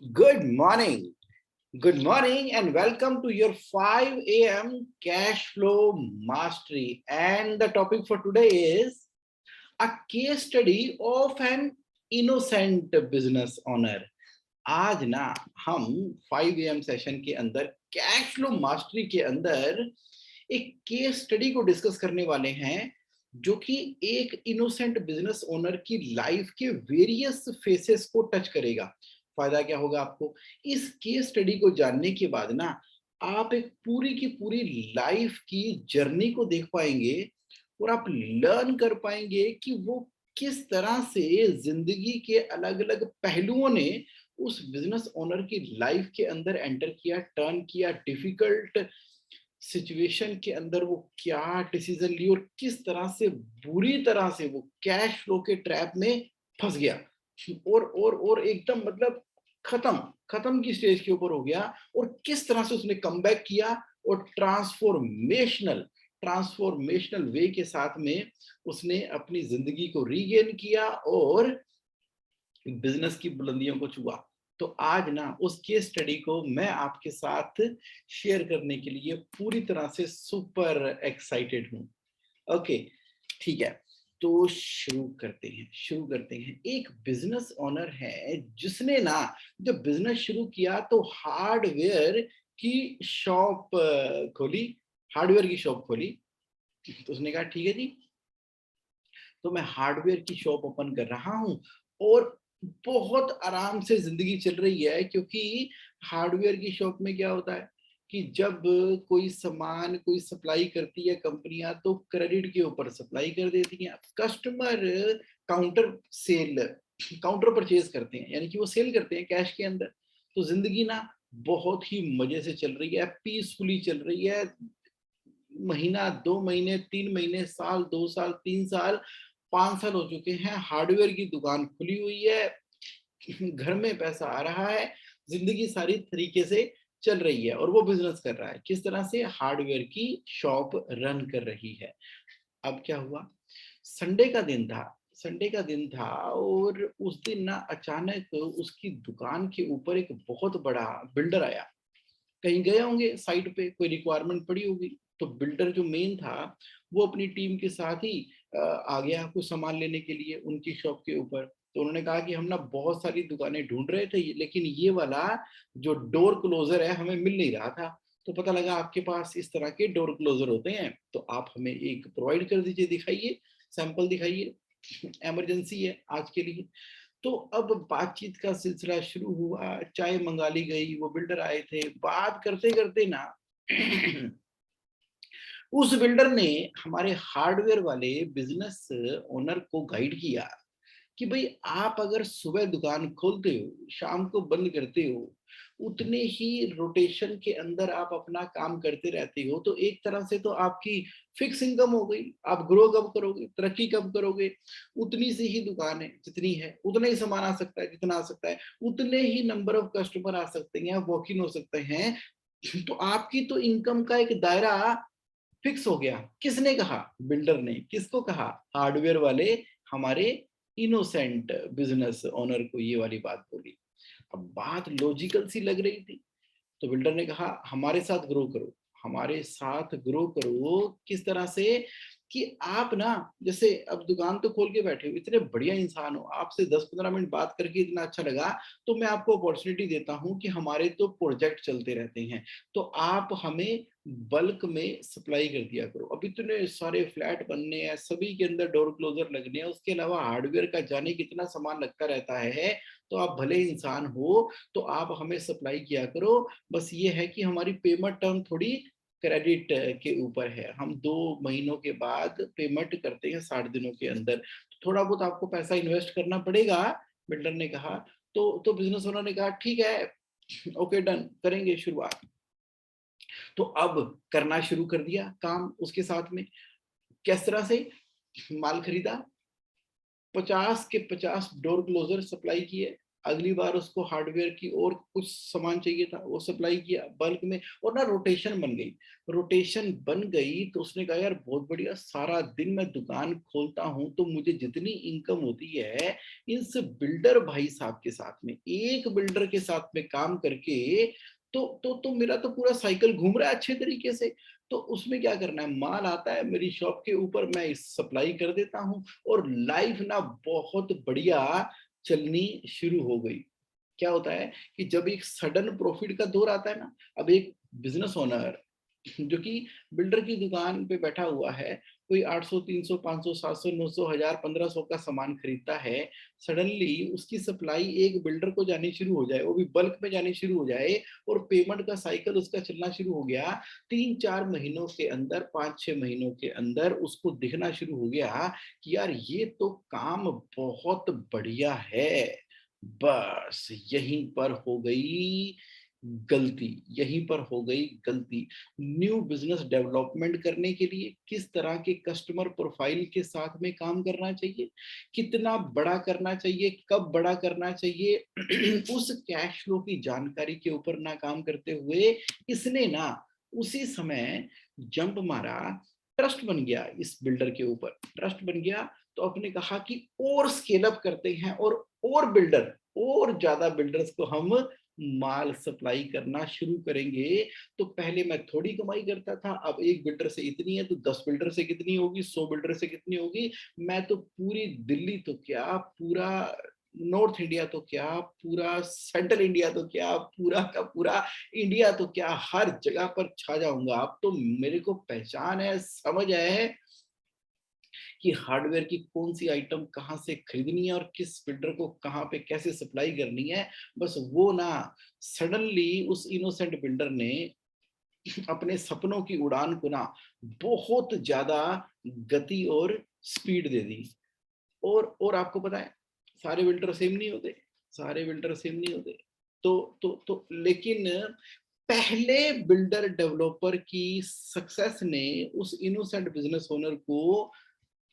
Good morning. Good morning and welcome to your 5 a.m. cash flow mastery. And the topic for today is a case study of an innocent business owner. आज ना हम 5 a.m. Session के अंदर cash flow mastery के अंदर एक case study को discuss करने वाले हैं जो कि एक इनोसेंट बिजनेस ओनर की लाइफ के वेरियस फेसेस को टच करेगा। फायदा क्या होगा आपको इस केस स्टडी को जानने के बाद ना आप एक पूरी की पूरी लाइफ की जर्नी को देख पाएंगे और आप लर्न कर पाएंगे कि वो किस तरह से जिंदगी के अलग अलग पहलुओं ने उस बिजनेस ओनर की लाइफ के अंदर एंटर किया, टर्न किया, डिफिकल्ट सिचुएशन के अंदर वो क्या डिसीजन ली और किस तरह से बुरी तरह से वो कैश फ्लो के ट्रैप में फंस गया और एकदम मतलब खत्म खत्म की स्टेज के ऊपर हो गया और किस तरह से उसने कमबैक किया और ट्रांसफॉर्मेशनल ट्रांसफॉर्मेशनल वे के साथ में उसने अपनी जिंदगी को रीगेन किया और बिजनेस की बुलंदियों को छुआ। तो आज ना उस केस स्टडी को मैं आपके साथ शेयर करने के लिए पूरी तरह से सुपर एक्साइटेड हूं। ओके, ठीक है। तो शुरू करते हैं। एक बिजनेस ओनर है जिसने ना जब बिजनेस शुरू किया तो हार्डवेयर की शॉप खोली। हार्डवेयर की शॉप खोली तो उसने कहा ठीक है जी, तो मैं हार्डवेयर की शॉप ओपन कर रहा हूं और बहुत आराम से जिंदगी चल रही है क्योंकि हार्डवेयर की शॉप में क्या होता है कि जब कोई सामान कोई सप्लाई करती है कंपनियां तो क्रेडिट के ऊपर सप्लाई कर देती हैं। Customer counter sale counter purchase करते हैं, यानी कि वो सेल करते हैं कैश के अंदर। तो जिंदगी ना बहुत ही मजे से चल रही है, पीसफुली चल रही है। महीना, 2 महीने, 3 महीने, साल, 2 साल, 3 साल, 5 साल हो चुके हैं। हार्डवेयर की दुकान खुली हुई है, घर में पैसा आ रहा है, जिंदगी सारी तरीके से चल रही है और वो बिजनेस कर रहा है। किस तरह से? हार्डवेयर की शॉप रन कर रही है। अब क्या हुआ? संडे का दिन था। संडे का दिन था और उस दिन ना अचानक उसकी दुकान के ऊपर एक बहुत बड़ा बिल्डर आया। कहीं गए होंगे साइट पे, कोई रिक्वायरमेंट पड़ी होगी। तो बिल्डर जो मेन था वो अपनी टीम के साथ ही आ गया कुछ सामान लेने के लिए उनकी शॉप के ऊपर। तो उन्होंने कहा कि हम ना बहुत सारी दुकानें ढूंढ रहे थे लेकिन ये वाला जो डोर क्लोजर है हमें मिल नहीं रहा था। तो पता लगा आपके पास इस तरह के डोर क्लोजर होते हैं, तो आप हमें एक प्रोवाइड कर दीजिए, दिखाइए, सैंपल दिखाइए, इमरजेंसी है आज के लिए। तो अब बातचीत का सिलसिला शुरू हुआ, चाय मंगा ली गई, वो बिल्डर आए थे। बात करते करते ना उस बिल्डर ने हमारे हार्डवेयर वाले बिजनेस ओनर को गाइड किया कि भाई आप अगर सुबह दुकान खोलते हो शाम को बंद करते हो, उतने ही रोटेशन के अंदर आप अपना काम करते रहते हो, तो एक तरह से तो आपकी फिक्स इनकम हो गई। आप ग्रो कब करोगे, तरक्की कब करोगे? उतनी सी ही दुकान है जितनी है, उतना ही सामान आ सकता है जितना आ सकता है, उतने ही नंबर ऑफ कस्टमर आ सकते हैं, वॉक इन हो सकते हैं। तो आपकी तो इनकम का एक दायरा फिक्स हो गया। किसने कहा? बिल्डर ने। किसको कहा? हार्डवेयर वाले हमारे इनोसेंट बिजनेस ओनर को ये वाली बात बोली। अब बात लॉजिकल सी लग रही थी। तो बिल्डर ने कहा हमारे साथ ग्रो करो, हमारे साथ ग्रो करो। किस तरह से? कि आप ना जैसे अब दुकान तो खोल के बैठे हो, इतने बढ़िया इंसान हो, आपसे 10-15 मिनट बात करके इतना अच्छा लगा, तो मैं आपको अपॉर्चुनिटी देता हूं कि हमारे तो प्रोजेक्ट चलते रहते हैं, तो आप हमें बल्क में सप्लाई कर दिया करो। अब इतने सारे फ्लैट बनने हैं, सभी के अंदर डोर क्लोजर लगने हैं, उसके अलावा हार्डवेयर का जाने कितना सामान लगता रहता है। तो आप भले इंसान हो तो आप हमें सप्लाई किया करो। बस ये है कि हमारी पेमेंट टर्म थोड़ी क्रेडिट के ऊपर है, हम 2 महीनों के बाद पेमेंट करते हैं 60 दिनों के अंदर, तो थोड़ा बहुत आपको पैसा इन्वेस्ट करना पड़ेगा। बिल्डर ने कहा। तो बिजनेस ओनर ने कहा ठीक है, ओके डन, करेंगे शुरुआत। तो अब करना शुरू कर दिया काम उसके साथ में। किस तरह से? माल खरीदा, 50 के 50 डोर क्लोजर सप्लाई किए। अगली बार उसको हार्डवेयर की और कुछ सामान चाहिए था, वो सप्लाई किया बल्क में, और ना रोटेशन बन गई। रोटेशन बन गई तो उसने कहा यार बहुत बढ़िया, सारा दिन मैं दुकान खोलता हूँ तो मुझे जितनी इनकम होती है इस बिल्डर भाई साहब के साथ में, एक बिल्डर के साथ में काम करके, तो मेरा तो पूरा साइकिल घूम रहा है अच्छे तरीके से। तो उसमें क्या करना है, माल आता है मेरी शॉप के ऊपर, मैं इस सप्लाई कर देता हूँ, और लाइफ ना बहुत बढ़िया चलनी शुरू हो गई। क्या होता है कि जब एक सडन प्रॉफिट का दौर आता है ना, अब एक बिजनेस ओनर जो कि बिल्डर की दुकान पे बैठा हुआ है, कोई 800, 300, 500, 700, 900, 1000, 1500 का सामान खरीदता है, सडनली उसकी सप्लाई एक बिल्डर को जानी शुरू हो जाए, वो भी बल्क में जानी शुरू हो जाए, और पेमेंट का साइकिल उसका चलना शुरू हो गया, 3-4 महीनों के अंदर, 5-6 महीनों के अंदर उसको दिखना शुरू हो गया कि यार ये तो काम बहुत बढ़िया है। बस यहीं पर हो गई गलती, यहीं पर हो गई गलती। न्यू बिजनेस डेवलपमेंट करने के लिए किस तरह के कस्टमर प्रोफाइल के साथ में काम करना चाहिए, कितना बड़ा करना चाहिए, कब बड़ा करना चाहिए, उस कैश फ्लो की जानकारी के ऊपर ना काम करते हुए इसने ना उसी समय जंप मारा, ट्रस्ट बन गया इस बिल्डर के ऊपर, ट्रस्ट बन गया। तो अपने कहा कि और स्केल अप करते हैं, और बिल्डर, और ज्यादा बिल्डर्स को हम माल सप्लाई करना शुरू करेंगे। तो पहले मैं थोड़ी कमाई करता था, अब एक बिल्डर से इतनी है तो 10 बिल्डर से कितनी होगी, 100 बिल्डर से कितनी होगी, मैं तो पूरी दिल्ली तो क्या, पूरा नॉर्थ इंडिया तो क्या, पूरा सेंट्रल इंडिया तो क्या, पूरा का पूरा इंडिया तो क्या, हर जगह पर छा जाऊंगा। अब तो मेरे को पहचान है, समझ है कि हार्डवेयर की कौन सी आइटम कहाँ से खरीदनी है और किस बिल्डर को कहाँ पे कैसे सप्लाई करनी है। बस वो ना सडनली उस इनोसेंट बिल्डर ने अपने सपनों की उड़ान को ना बहुत ज्यादा गति और स्पीड दे दी। और आपको पता है सारे बिल्डर सेम नहीं होते, सारे बिल्डर सेम नहीं होते। तो लेकिन पहले बिल्डर डेवलपर की सक्सेस ने उस इनोसेंट बिजनेस ओनर को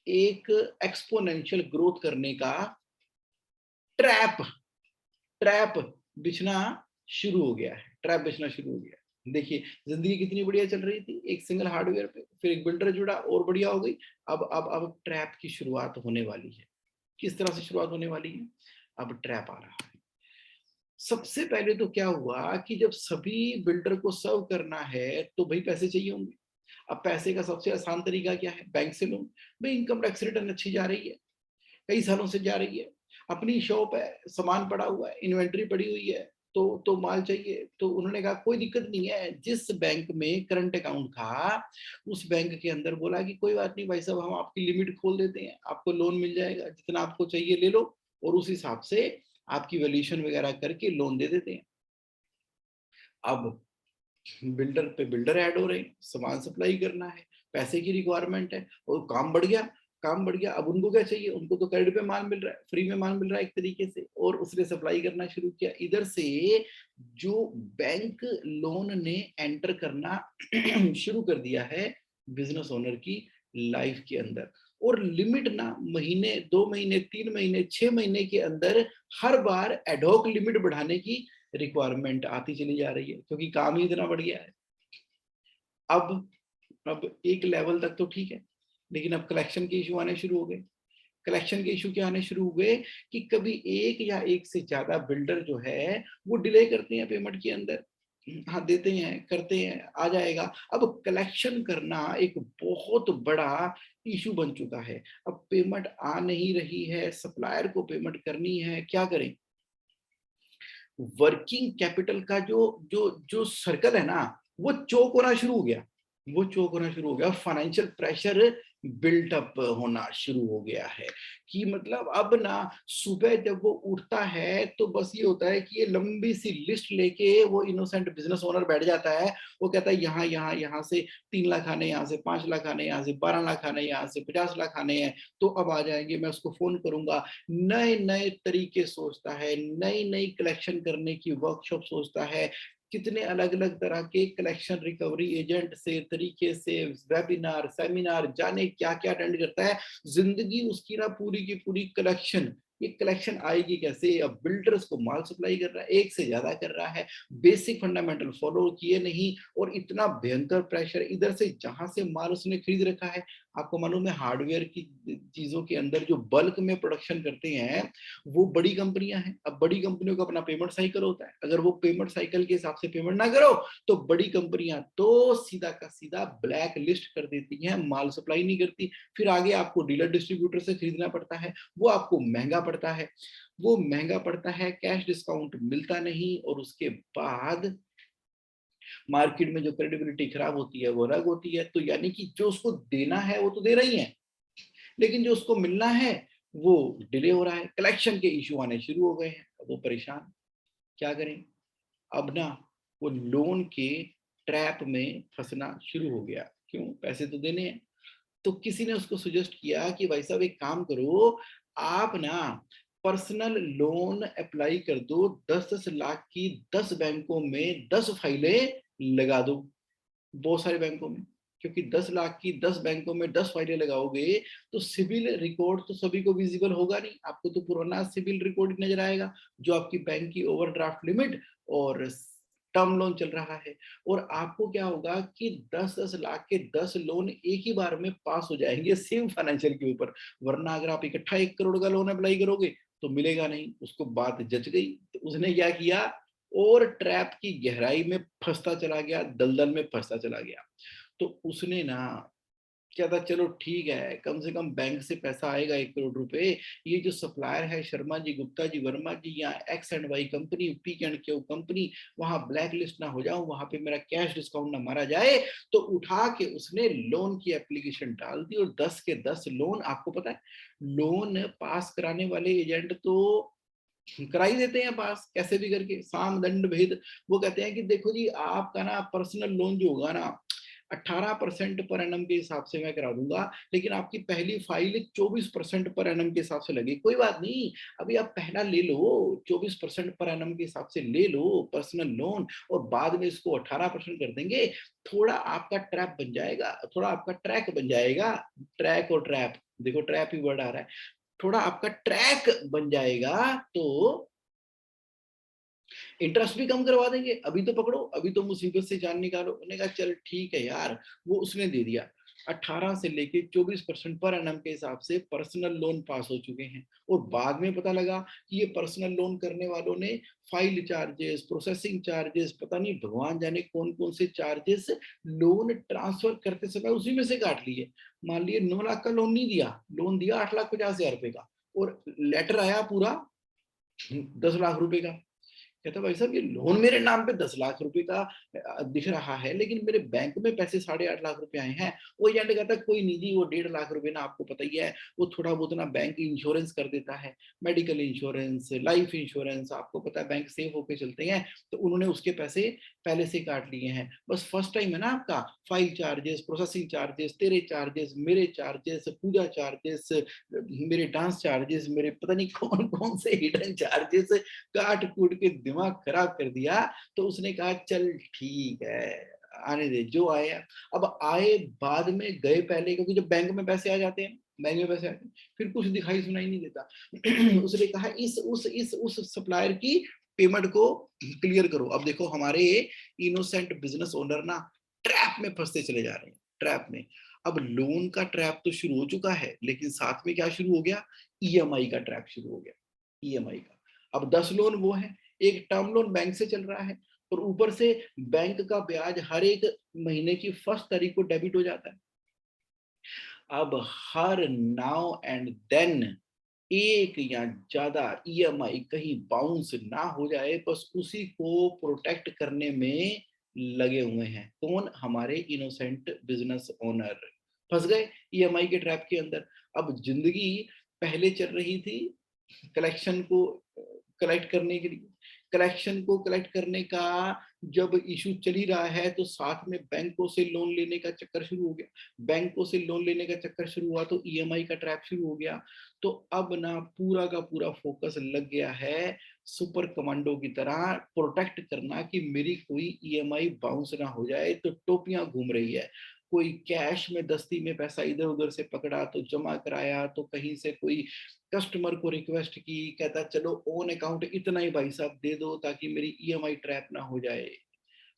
एक एक्सपोनेंशियल ग्रोथ करने का ट्रैप ट्रैप बिछना शुरू हो गया है, ट्रैप बिछना शुरू हो गया है। देखिए जिंदगी कितनी बढ़िया चल रही थी एक सिंगल हार्डवेयर पे, फिर एक बिल्डर जुड़ा और बढ़िया हो गई। अब ट्रैप की शुरुआत होने वाली है। किस तरह से शुरुआत होने वाली है, अब ट्रैप आ रहा है। सबसे पहले तो क्या हुआ कि जब सभी बिल्डर को सर्व करना है तो भाई पैसे चाहिए होंगे। अब पैसे का सबसे आसान तरीका क्या है, बैंक से लोन। भाई इनकम टैक्स रिटर्न अच्छी जा रही है, कई सालों से जा रही है, अपनी शॉप है, सामान पड़ा हुआ है, इन्वेंट्री पड़ी हुई है, तो माल चाहिए। तो उन्होंने कहा कोई दिक्कत नहीं है, जिस बैंक में करंट अकाउंट था उस बैंक के अंदर बोला कि कोई बात नहीं भाई साहब, हम आपकी लिमिट खोल देते हैं, आपको लोन मिल जाएगा, जितना आपको चाहिए ले लो, और उस हिसाब से आपकी वैल्यूएशन वगैरह करके लोन दे देते हैं। अब बिल्डर पे बिल्डर ऐड हो रहे हैं, सामान सप्लाई करना है, पैसे की रिक्वायरमेंट है, और काम बढ़ गया, काम बढ़ गया। अब उनको क्या चाहिए, उनको तो क्रेडिट पे माल मिल रहा है, फ्री में माल मिल रहा है एक तरीके से, और उसने सप्लाई करना शुरू किया। इधर से जो बैंक लोन ने एंटर करना शुरू कर दिया है बिजनेस ओनर की लाइफ के अंदर, और लिमिट ना महीने, 2 महीने, 3 महीने, 6 महीने के अंदर हर बार एडहॉक लिमिट बढ़ाने की रिक्वायरमेंट आती चली जा रही है, क्योंकि काम ही इतना बढ़ गया है। अब अब एक लेवल तक तो ठीक है, लेकिन अब कलेक्शन के इशू आने शुरू हो गए। कलेक्शन के इशू क्या आने शुरू हुए कि कभी एक या एक से ज्यादा बिल्डर जो है वो डिले करते हैं पेमेंट के अंदर। हाँ देते हैं, करते हैं, आ जाएगा। अब कलेक्शन करना एक बहुत बड़ा इशू बन चुका है। अब पेमेंट आ नहीं रही है, सप्लायर को पेमेंट करनी है, क्या करें। वर्किंग कैपिटल का जो जो जो सर्कल है ना, वो चोक होना शुरू हो गया, वो चोक होना शुरू हो गया। फाइनेंशियल प्रेशर बिल्टअप होना शुरू हो गया है कि मतलब अब ना सुबह जब वो उठता है तो बस ये होता है कि ये लंबी सी लिस्ट लेके वो इनोसेंट बिजनेस ओनर बैठ जाता है। वो कहता है यहाँ यहाँ यहाँ से 3 लाख आने, यहाँ से 5 लाख आने, यहाँ से 12 लाख आने, यहाँ से 50 लाख आने हैं, तो अब आ जाएंगे, मैं उसको फोन करूंगा। नए नए तरीके सोचता है, नई नई कलेक्शन करने की वर्कशॉप सोचता है, कितने अलग अलग तरह के कलेक्शन रिकवरी एजेंट से तरीके से वेबिनार सेमिनार जाने क्या क्या अटेंड करता है। जिंदगी उसकी ना पूरी की पूरी कलेक्शन ये कलेक्शन आएगी कैसे? अब बिल्डर्स को माल सप्लाई कर रहा है, एक से ज्यादा कर रहा है, बेसिक फंडामेंटल फॉलो किए नहीं, और इतना भयंकर प्रेशर इधर से जहां से माल उसने खरीद रखा है। आपको मालूम है हार्डवेयर की चीजों के अंदर जो बल्क में प्रोडक्शन करते हैं वो बड़ी कंपनियां हैं। अब बड़ी कंपनियों का अपना पेमेंट साइकिल होता है, अगर वो पेमेंट साइकिल के हिसाब से पेमेंट ना करो तो बड़ी कंपनियां तो सीधा का सीधा ब्लैक लिस्ट कर देती हैं, माल सप्लाई नहीं करती। फिर आगे आपको डीलर डिस्ट्रीब्यूटर से खरीदना पड़ता है, वो आपको महंगा पड़ता है, वो महंगा पड़ता है, कैश डिस्काउंट मिलता नहीं, और उसके बाद मार्केट में जो क्रेडिबिलिटी खराब होती है वो अलग होती है। तो यानी कि जो उसको देना है वो तो दे रही है, लेकिन जो उसको मिलना है वो डिले हो रहा है, कलेक्शन के इश्यू आने शुरू हो गए हैं। अब वो परेशान, क्या करें? अब ना वो लोन के ट्रैप में फंसना शुरू हो गया। क्यों? पैसे तो देने हैं। तो किसी ने उसको सजेस्ट किया कि भाई साहब एक काम करो, आप ना पर्सनल लोन अप्लाई कर दो, 10-10 लाख की 10 बैंकों में 10 फाइलें लगा दो, बहुत सारे बैंकों में। क्योंकि 10 लाख की 10 बैंकों में 10 फाइलें लगाओगे तो सिविल रिकॉर्ड तो सभी को विजिबल होगा नहीं, आपको तो पुराना सिविल रिकॉर्ड ही नजर आएगा, जो आपकी बैंक की ओवरड्राफ्ट लिमिट और टर्म लोन चल रहा है। और आपको क्या होगा कि 10-10 लाख के 10 लोन एक ही बार में पास हो जाएंगे सेम फाइनेंशियल के ऊपर। वरना अगर आप इकट्ठा 1 करोड़ का लोन अप्लाई करोगे तो मिलेगा नहीं। उसको बात जच गई, तो उसने क्या किया, और ट्रैप की गहराई में फंसता चला गया, दलदल में फंसता चला गया। तो उसने ना क्या था, चलो ठीक है, कम से कम बैंक से पैसा आएगा 1 करोड़ रुपए। ये जो सप्लायर है शर्मा जी, गुप्ता जी, वर्मा जी, या X and Y company, P and Q company, वहां ब्लैक लिस्ट ना हो जाऊं, वहां पे मेरा कैश डिस्काउंट ना मारा जाए। तो उठा के उसने लोन की एप्लीकेशन डाल दी, और 10 के 10 लोन, आपको पता है लोन पास कराने वाले एजेंट तो करा ही देते हैं पास, कैसे भी करके, साम दंड भेद। वो कहते हैं कि देखो जी आपका ना पर्सनल लोन जो होगा ना 18% पर एनम के हिसाब से मैं करा दूंगा, लेकिन आपकी पहली फाइल 24% पर एनम के हिसाब से लगी। कोई बात नहीं, अभी आप पहला ले लो, 24% पर एनम के हिसाब से ले लो पर्सनल लोन, और बाद में इसको 18% कर देंगे। थोड़ा आपका ट्रैप बन जाएगा, थोड़ा आपका ट्रैक बन जाएगा। ट्रैक और ट्रैप, देखो ट्रैप ही वर्ड आ रहा है। थोड़ा आपका ट्रैक बन जाएगा तो इंटरेस्ट भी कम करवा देंगे, अभी तो पकड़ो, अभी तो मुसीबत से जान निकालो। उन्होंने कहा चल ठीक है यार, वो उसने दे दिया। 18 से लेके 24% पर एनम के हिसाब से पर्सनल लोन पास हो चुके हैं। और बाद में पता लगा कि ये पर्सनल लोन करने वालों ने फाइल चार्जेस, प्रोसेसिंग चार्जेस, पता नहीं भगवान जाने कौन कौन से चार्जेस लोन ट्रांसफर करते समय उसी में से काट लिए। मान लिए 9 लाख का लोन नहीं दिया, लोन दिया 8,50,000 रुपए का, और लेटर आया पूरा 10 लाख रुपए का। कहता भाई साहब ये लोन मेरे नाम पे 10 लाख रुपए का दिख रहा है, लेकिन मेरे बैंक में पैसे 8.5 लाख रुपए आए हैं। वो एजेंट कहता कोई नहीं जी, वो 1.5 लाख रुपए ना आपको पता ही है, वो थोड़ा बहुत ना बैंक इंश्योरेंस कर देता है, मेडिकल इंश्योरेंस, लाइफ इंश्योरेंस, आपको पता है बैंक सेफ होके चलते हैं, तो उन्होंने उसके पैसे पहले से काट लिए हैं। बस फर्स्ट टाइम है ना आपका, फाइल चार्जेस, प्रोसेसिंग चार्जेस, तेरे चार्जेस, मेरे चार्जेस, पूजा चार्जेस, मेरे डांस चार्जेस, मेरे पता नहीं कौन कौन से हिडन चार्जेस काट कूट के दिमाग खराब कर दिया। तो उसने कहा चल ठीक है, आने दे जो आया। अब आए बाद में गए पहले, क्योंकि जब बैंक में पैसे आ जाते हैं, बैंक में पैसे आते हैं, फिर कुछ दिखाई सुनाई नहीं देता। उसने कहा उस सप्लायर की पेमेंट को क्लियर करो। अब देखो हमारे इनोसेंट बिजनेस ओनर ना ट्रैप में फंसते चले जा रहे हैं, ट्रैप में। अब लोन का ट्रैप तो शुरू हो चुका है, लेकिन साथ में क्या शुरू हो गया, ईएमआई का ट्रैप शुरू हो गया, ईएमआई का। अब 10 लोन वो है, एक टर्म लोन बैंक से चल रहा है, और ऊपर से बैंक का ब्याज हर एक महीने की फर्स्ट तारीख को डेबिट हो जाता है। अब हर नाउ एंड देन एक या ज्यादा ईएमआई कहीं बाउंस ना हो जाए, बस उसी को प्रोटेक्ट करने में लगे हुए हैं। कौन? हमारे इनोसेंट बिजनेस ओनर फंस गए ईएमआई के ट्रैप के अंदर। अब जिंदगी पहले चल रही थी कलेक्शन को कलेक्ट करने के लिए, कलेक्शन को कलेक्ट करने का जब इशू चल ही रहा है, तो साथ में बैंकों से लोन लेने का चक्कर शुरू हो गया। बैंकों से लोन लेने का चक्कर शुरू हुआ तो ईएमआई का ट्रैप शुरू हो गया। तो अब ना पूरा का पूरा फोकस लग गया है सुपर कमांडो की तरह प्रोटेक्ट करना, कि मेरी कोई ईएमआई बाउंस ना हो जाए। तो टोपियां घूम रही है, कोई कैश में दस्ती में पैसा इधर उधर से पकड़ा तो जमा कराया, तो कहीं से कोई कस्टमर को रिक्वेस्ट की, कहता चलो ऑन अकाउंट इतना ही भाई साहब दे दो ताकि मेरी ईएमआई ट्रैप ना हो जाए।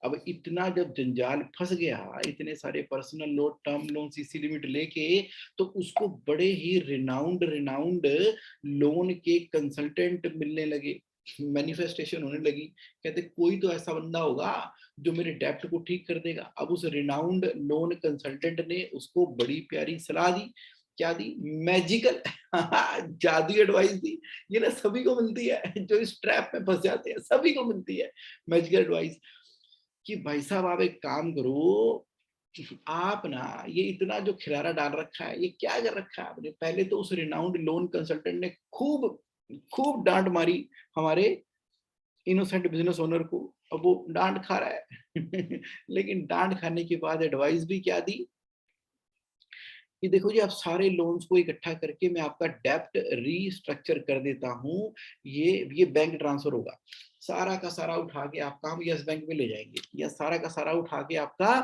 अब इतना जब जंजाल फंस गया, इतने सारे personal loan, term loan, CC limit लेके, तो उसको बड़े ही रिनाउंड रिनाउंड लोन के कंसल्टेंट मिलने लगे, मैनिफेस्टेशन होने लगी। कहते कोई तो ऐसा बंदा होगा जो मेरे डेप्ट को ठीक कर देगा। अब उस रिनाउंड लोन कंसल्टेंट ने उसको बड़ी प्यारी सलाह दी। क्या दी? मैजिकल जादू एडवाइस दी। ये ना सभी को मिलती है, जो इस ट्रैप में फंस जाते हैं सभी को मिलती है मैजिकल एडवाइस, कि भाई साहब आप एक काम करो, आप ना ये इतना जो खिलारा डाल रखा है, ये क्या कर रखा है आपने? पहले तो उस रिनाउंड लोन कंसल्टेंट ने खूब खूब डांट मारी हमारे इनोसेंट बिजनेस ओनर को। अब वो डांट खा रहा है लेकिन डांट खाने के बाद एडवाइस भी क्या दी कि देखो जी, आप सारे लोन्स को इकट्ठा करके मैं आपका डेप्ट रीस्ट्रक्चर कर देता हूँ। ये बैंक ट्रांसफर होगा, सारा का सारा उठा के आपका हम यस बैंक में ले जाएंगे, या सारा का सारा उठा के आपका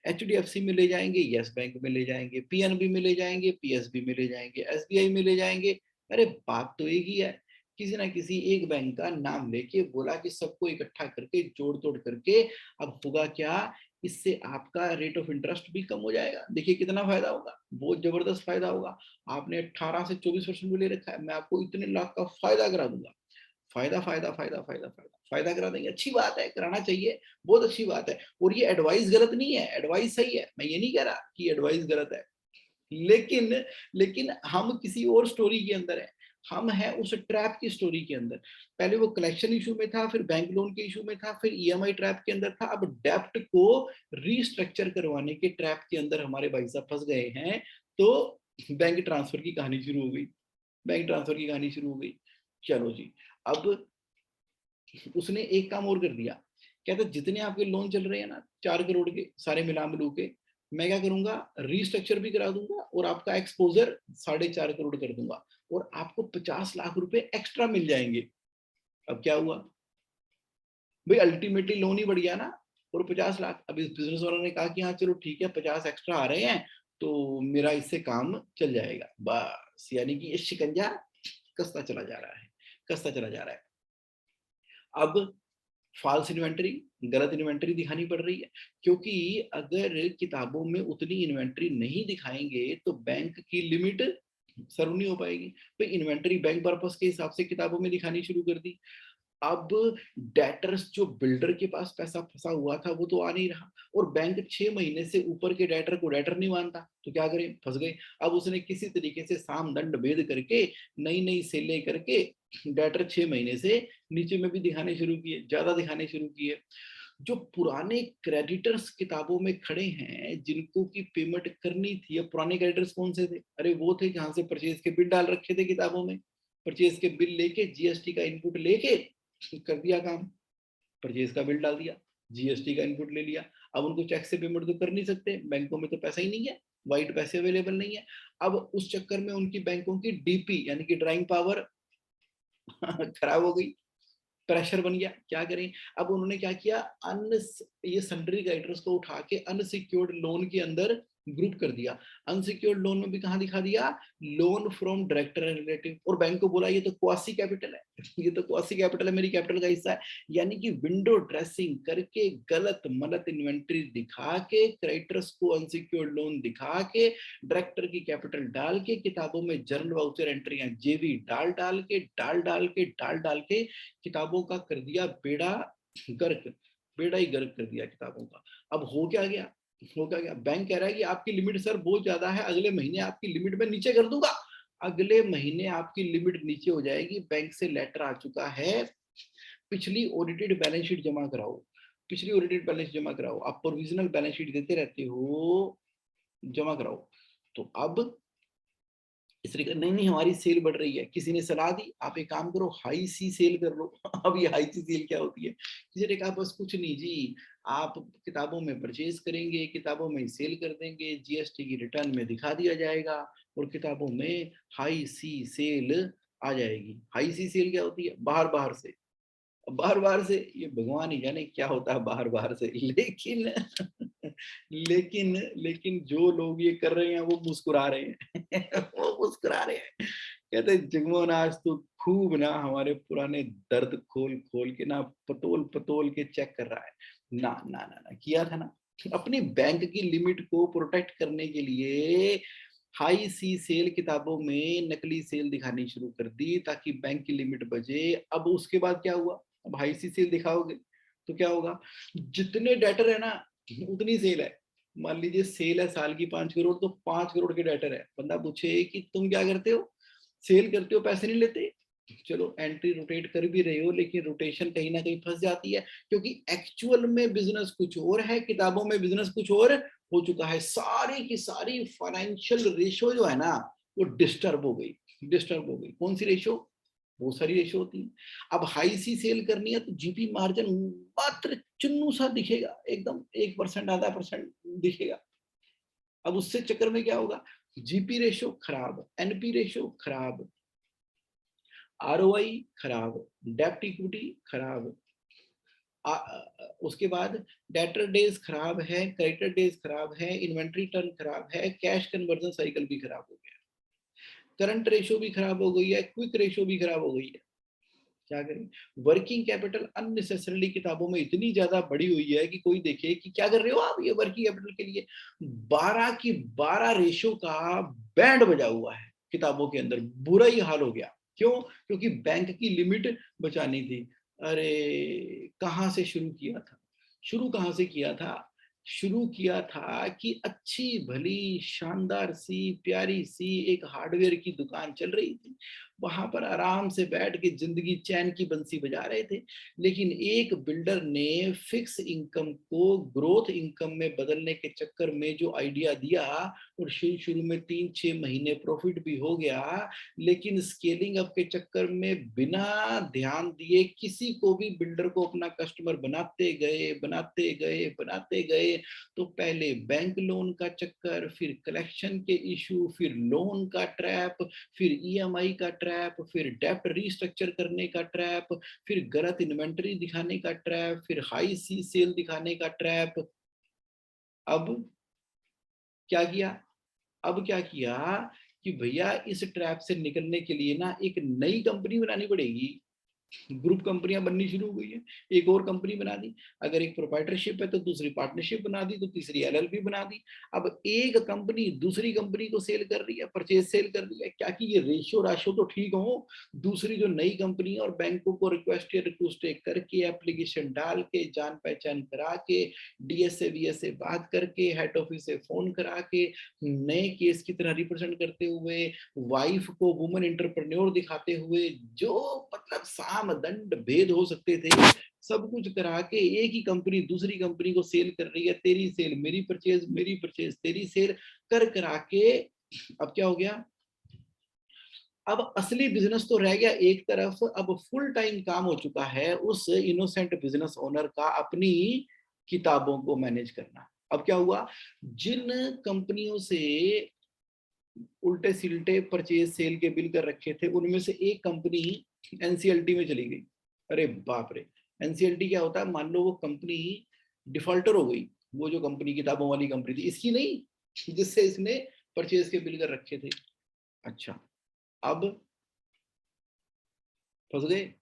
एचडीएफसी में ले जाएंगे, यस बैंक में ले जाएंगे, पीएनबी में ले जाएंगे, पीएसबी में ले जाएंगे, एसबीआई में ले जाएंगे। अरे बात तो एक ही है। किसी ना किसी एक बैंक का नाम लेके बोला कि सबको इकट्ठा करके जोड़ तोड़ करके, अब होगा क्या, इससे आपका रेट ऑफ इंटरेस्ट भी कम हो जाएगा। देखिए कितना फायदा होगा, बहुत जबरदस्त फायदा होगा। आपने 18 से 24% में ले रखा है, मैं आपको इतने लाख का फायदा करा दूंगा। फायदा फायदा फायदा फायदा फायदा फायदा करा देंगे। अच्छी बात है, कराना चाहिए, बहुत अच्छी बात है। और ये एडवाइस गलत नहीं है, एडवाइस सही है, मैं ये नहीं कह रहा कि एडवाइस गलत है। लेकिन लेकिन हम किसी और स्टोरी के अंदर है, हम हैं उस ट्रैप की स्टोरी के अंदर। पहले वो कलेक्शन इशू में था, फिर बैंक लोन के इशू में था, फिर ईएमआई ट्रैप के अंदर था, अब डेप्ट को रीस्ट्रक्चर करवाने के ट्रैप के अंदर हमारे भाई साहब फंस गए हैं। तो बैंक ट्रांसफर की कहानी शुरू हो गई, बैंक ट्रांसफर की कहानी शुरू हो गई। चलो जी, अब उसने एक काम और कर दिया। कहता जितने आपके लोन चल रहे हैं ना 4 करोड़ के, सारे मिला मिलू के, मैं क्या करूंगा, रीस्ट्रक्चर भी करा दूंगा और आपका एक्सपोजर 4.5 करोड़ कर दूंगा, और आपको 50 लाख रुपए एक्स्ट्रा मिल जाएंगे। अब क्या हुआ भाई, अल्टीमेटली लोन ही बढ़ गया ना, और 50 लाख। अब इस बिजनेस ओनर ने कहा कि हाँ चलो ठीक है, 50 एक्स्ट्रा आ रहे हैं तो मेरा इससे काम चल जाएगा। बस यानी कि ये शिकंजा कसता चला जा रहा है, कसता चला जा रहा है। अब फॉल्स इन्वेंटरी, गलत इन्वेंटरी दिखानी पड़ रही है, क्योंकि अगर किताबों में उतनी इन्वेंटरी नहीं दिखाएंगे तो बैंक की लिमिट सर्व नहीं हो पाएगी। तो इन्वेंटरी बैंक पर्पस के हिसाब से किताबों में दिखानी शुरू कर दी। अब डेटर्स, जो बिल्डर के पास पैसा फंसा हुआ था वो तो आ नहीं रहा, और बैंक 6 महीने से ऊपर के डेटर को डेटर नहीं मानता, तो क्या करें, फंस गए। अब उसने किसी तरीके से साम दंड भेद करके नई नई सेलें करके डेटर 6 महीने से नीचे में भी दिखाने शुरू किए, ज्यादा दिखाने शुरू किए। जो पुराने क्रेडिटर्स किताबों में खड़े हैं, जिनको की पेमेंट करनी थी, अब पुराने क्रेडिटर्स कौन से थे? अरे वो थे जहां से परचेज के बिल डाल रखे थे किताबों में, परचेज के बिल लेके जीएसटी का इनपुट लेके कर दिया काम, परचेज का बिल डाल दिया, जीएसटी का इनपुट ले लिया। अब उनको चेक से पेमेंट तो कर नहीं सकते, बैंकों में तो पैसा ही नहीं है, वाइट पैसे अवेलेबल नहीं है। अब उस चक्कर में उनकी बैंकों की डीपी यानी कि ड्राइंग पावर खराब हो गई, प्रेशर बन गया। क्या करें? अब उन्होंने क्या किया, अन ये सन्ड्री क्रेडिटर्स को उठा के अनसिक्योर्ड लोन के अंदर ग्रुप कर दिया। अनसिक्योर्ड लोन में भी कहा दिखा दिया, loan from director and relative, और बैंक को बोला ये तो क्वासी कैपिटल है ये तो क्वासी कैपिटल है, मेरी कैपिटल का हिस्सा है। यानी कि विंडो ड्रेसिंग करके, गलत मलत इन्वेंट्री दिखा के, क्रेडिटर्स को अनसिक्योर्ड लोन दिखा के, डायरेक्टर की कैपिटल डाल के, किताबों में जर्नल वाउचर एंट्रियां जेवी डाल डाल के डाल डाल के किताबों का कर दिया बेड़ा गर्क, बेड़ा ही गर्क कर दिया किताबों का। अब हो क्या गया, हो क्या गया, बैंक कह रहा है कि आपकी लिमिट सर बहुत ज्यादा है, अगले महीने आपकी लिमिट में नीचे कर दूंगा। अगले महीने आपकी लिमिट नीचे हो जाएगी। बैंक से लेटर आ चुका है, पिछली ऑडिटेड बैलेंस शीट जमा कराओ, पिछली ऑडिटेड बैलेंस जमा कराओ, आप प्रोविजनल बैलेंस शीट देते रहते हो, जमा कराओ। तो अब इस तरीके, नहीं नहीं हमारी सेल बढ़ रही है, किसी ने सलाह दी आप एक काम करो, हाई सी सेल कर लो अब ये हाई सी सेल क्या होती है? किसी ने कहा बस कुछ नहीं जी, आप किताबों में परचेज करेंगे, किताबों में सेल कर देंगे, जीएसटी की रिटर्न में दिखा दिया जाएगा, और किताबों में हाई सी सेल आ जाएगी। हाई सी सेल क्या होती है? बाहर बाहर से, बाहर बाहर से, ये भगवान ही जाने क्या होता है बाहर बाहर से। लेकिन लेकिन लेकिन जो लोग ये कर रहे हैं वो मुस्कुरा रहे हैं वो मुस्कुरा रहे हैं, कहते हैं जगमोहन आज तो खूब ना हमारे पुराने दर्द खोल खोल के ना पतोल पतोल के चेक कर रहा है। ना ना ना ना किया था ना, अपनी बैंक की लिमिट को प्रोटेक्ट करने के लिए हाई सी सेल किताबों में नकली सेल दिखानी शुरू कर दी ताकि बैंक की लिमिट बचे। अब उसके बाद क्या हुआ, अब हाई सी सेल दिखाओगे तो क्या होगा, जितने डेटर है ना उतनी सेल है। मान लीजिए सेल है साल की 5 करोड़, तो 5 करोड़ के डेटर है। बंदा पूछे कि तुम क्या करते हो, सेल करते हो, पैसे नहीं लेते। चलो एंट्री रोटेट कर भी रहे हो, लेकिन रोटेशन कहीं ना कहीं फंस जाती है, क्योंकि एक्चुअल में बिजनेस कुछ और है, किताबों में बिजनेस कुछ और हो चुका है। सारी की सारी फाइनेंशियल रेशो जो है ना वो डिस्टर्ब हो गई, डिस्टर्ब हो गई। कौन सी रेशो, बहुत सारी रेशो होती है। अब हाई सी सेल करनी है तो जीपी मार्जिन मात्र चुन्नू सा दिखेगा, एकदम 1% आधा परसेंट दिखेगा। अब उससे चक्कर में क्या होगा, जीपी रेशो खराब, एनपी रेशो खराब, आरओआई खराब, डेप्ट इक्विटी खराब, उसके बाद डेटर डेज खराब है, क्रेडिटर डेज खराब है, इन्वेंट्री टर्न खराब है, कैश कन्वर्जन साइकिल भी खराब हो गया, करंट रेशो भी खराब हो गई है, क्विक रेशो भी खराब हो गई है। क्या करें, वर्किंग कैपिटल अननेसेसरली किताबों में इतनी ज्यादा बढ़ी हुई है कि कोई देखे कि क्या कर रहे हो आप ये वर्किंग कैपिटल के लिए 12 की 12 रेशो का बैंड बजा हुआ है किताबों के अंदर। बुरा ही हाल हो गया। क्यों, क्योंकि बैंक की लिमिट बचानी थी। अरे कहां से शुरू किया था, शुरू कहां से किया था, शुरू किया था कि अच्छी भली शानदार सी प्यारी सी एक हार्डवेयर की दुकान चल रही थी, वहां पर आराम से बैठ के जिंदगी चैन की बंसी बजा रहे थे। लेकिन एक बिल्डर ने फिक्स इनकम को ग्रोथ इनकम में बदलने के चक्कर में जो आइडिया दिया, और शुरू शुरू में 3-6 महीने प्रॉफिट भी हो गया, लेकिन स्केलिंग अप के चक्कर में बिना ध्यान दिए किसी को भी बिल्डर को अपना कस्टमर बनाते गए बनाते गए बनाते गए। तो पहले बैंक लोन का चक्कर, फिर कलेक्शन के इशू, फिर लोन का ट्रैप, फिर ईएमआई का ट्रैप, फिर डेप्ट रीस्ट्रक्चर करने का ट्रैप, फिर गलत इन्वेंटरी दिखाने का ट्रैप, फिर हाई सी सेल दिखाने का ट्रैप। अब क्या किया, अब क्या किया कि भैया इस ट्रैप से निकलने के लिए ना एक नई कंपनी बनानी पड़ेगी। ग्रुप कंपनियां बननी शुरू हो गई है, एक और कंपनी बना दी। अगर एक प्रोप्राइटरशिप है तो दूसरी पार्टनरशिप बना दी, तो तीसरी एलएलपी बना दी। अब एक कंपनी दूसरी कंपनी को सेल कर रही है, परचेज सेल कर रही है, क्या कि ये रेशियो राशो तो ठीक हो। दूसरी जो नई कंपनी और बैंकों को रिक्वेस्ट रिक्वेस्ट करके एप्लीकेशन डाल के जान पहचान करा के डीएसए वीएसए बात करके हेड ऑफिस से फोन करा के नए केस की तरह रिप्रेजेंट करते हुए, वाइफ को वुमन इंटरप्रेन्योर दिखाते हुए, जो मतलब साम दंड भेद हो सकते थे सब कुछ करा के एक ही कंपनी दूसरी कंपनी को सेल कर रही है। तेरी सेल मेरी परचेज, मेरी परचेज तेरी सेल कर करा के अब क्या हो गया, अब असली बिजनेस तो रह गया एक तरफ, अब फुल टाइम काम हो चुका है उस इनोसेंट बिजनेस ओनर का अपनी किताबों को मैनेज करना। अब क्या हुआ, जिन कंपनियों से उल्टे सिलटे परचेज सेल के बिल कर रखे थे उनमें से एक कंपनी एनसीएलटी में चली गई। अरे बाप रे, एनसीएलटी क्या होता है, मान लो वो कंपनी डिफॉल्टर हो गई, वो जो कंपनी किताबों वाली कंपनी थी इसकी नहीं, जिससे इसने परचेज के बिल कर रखे थे। अच्छा, अब फंस गए।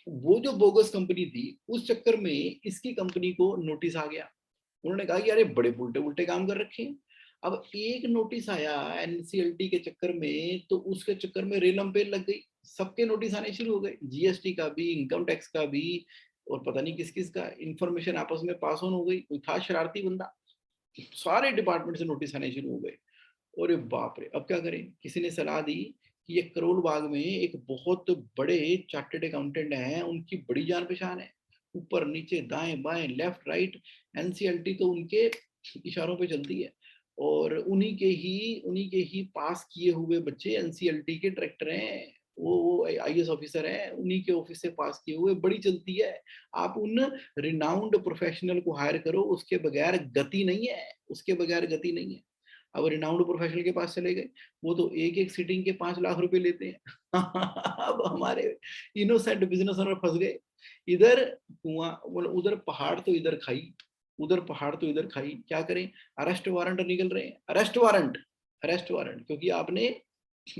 वो जो बोगस कंपनी थी उस चक्कर में इसकी कंपनी को नोटिस आ गया। उन्होंने कहा कि अरे बड़े उल्टे उल्टे काम कर रखे हैं। अब एक नोटिस आया एनसीएलटी के चक्कर में, तो उसके चक्कर में रेलम पेल लग गई, सबके नोटिस आने शुरू हो गए, जीएसटी का भी, इनकम टैक्स का भी, और पता नहीं किस किस का। इंफॉर्मेशन आपस में पास ऑन हो गई, कोई था शरारती बंदा, सारे डिपार्टमेंट से नोटिस आने शुरू हो गए। अरे बाप रे, अब क्या करें, किसी ने सलाह दी कि ये करोल बाग में एक बहुत बड़े चार्टर्ड अकाउंटेंट हैं, उनकी बड़ी जान पहचान है, ऊपर नीचे दाएं बाएं लेफ्ट राइट एनसीएलटी तो उनके इशारों पे चलती है, और उन्हीं के ही पास किए हुए बच्चे एनसीएलटी के डायरेक्टर हैं, वो आईएएस ऑफिसर हैं, उन्हीं के ऑफिस से पास किए हुए, बड़ी चलती है। आप उन रिनाउंड प्रोफेशनल को हायर करो, उसके बगैर गति नहीं है, उसके बगैर गति नहीं है। अब रिनाउंड प्रोफेशनल के पास चले गए, वो तो एक एक सीटिंग के 5 लाख रुपए लेते हैं अब हमारे इनोसेंट बिजनेस ओनर फंस गए, इधर कुआं, उधर पहाड़ तो इधर खाई, उधर पहाड़ तो इधर खाई, क्या करें? अरेस्ट वारंट निकल रहे हैं, अरेस्ट वारंट, अरेस्ट वारंट, क्योंकि आपने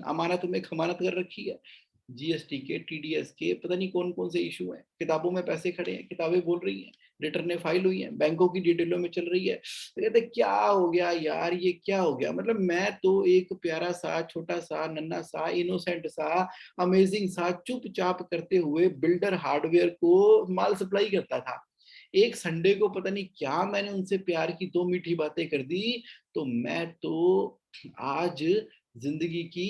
अमानत में खमानत कर रखी है। जीएसटी के, टीडीएस के, पता नहीं कौन कौन से इशू हैं, किताबों में पैसे खड़े हैं, किताबें बोल रही हैं, रिटर्नें फाइल हुई हैं, बैंकों की डिटेलों में चल रही है। तो कहते क्या हो गया यार, ये क्या हो गया? मतलब मैं तो एक प्यारा सा, छोटा सा, नन्हा सा, इनोसेंट सा, अमेजिंग सा, चुपचाप करते हुए बिल्डर हार्डवेयर को माल सप्लाई करता था। एक संडे को पता नहीं क्या मैंने उनसे प्यार की दो मीठी बातें कर दी, तो मैं तो आज जिंदगी की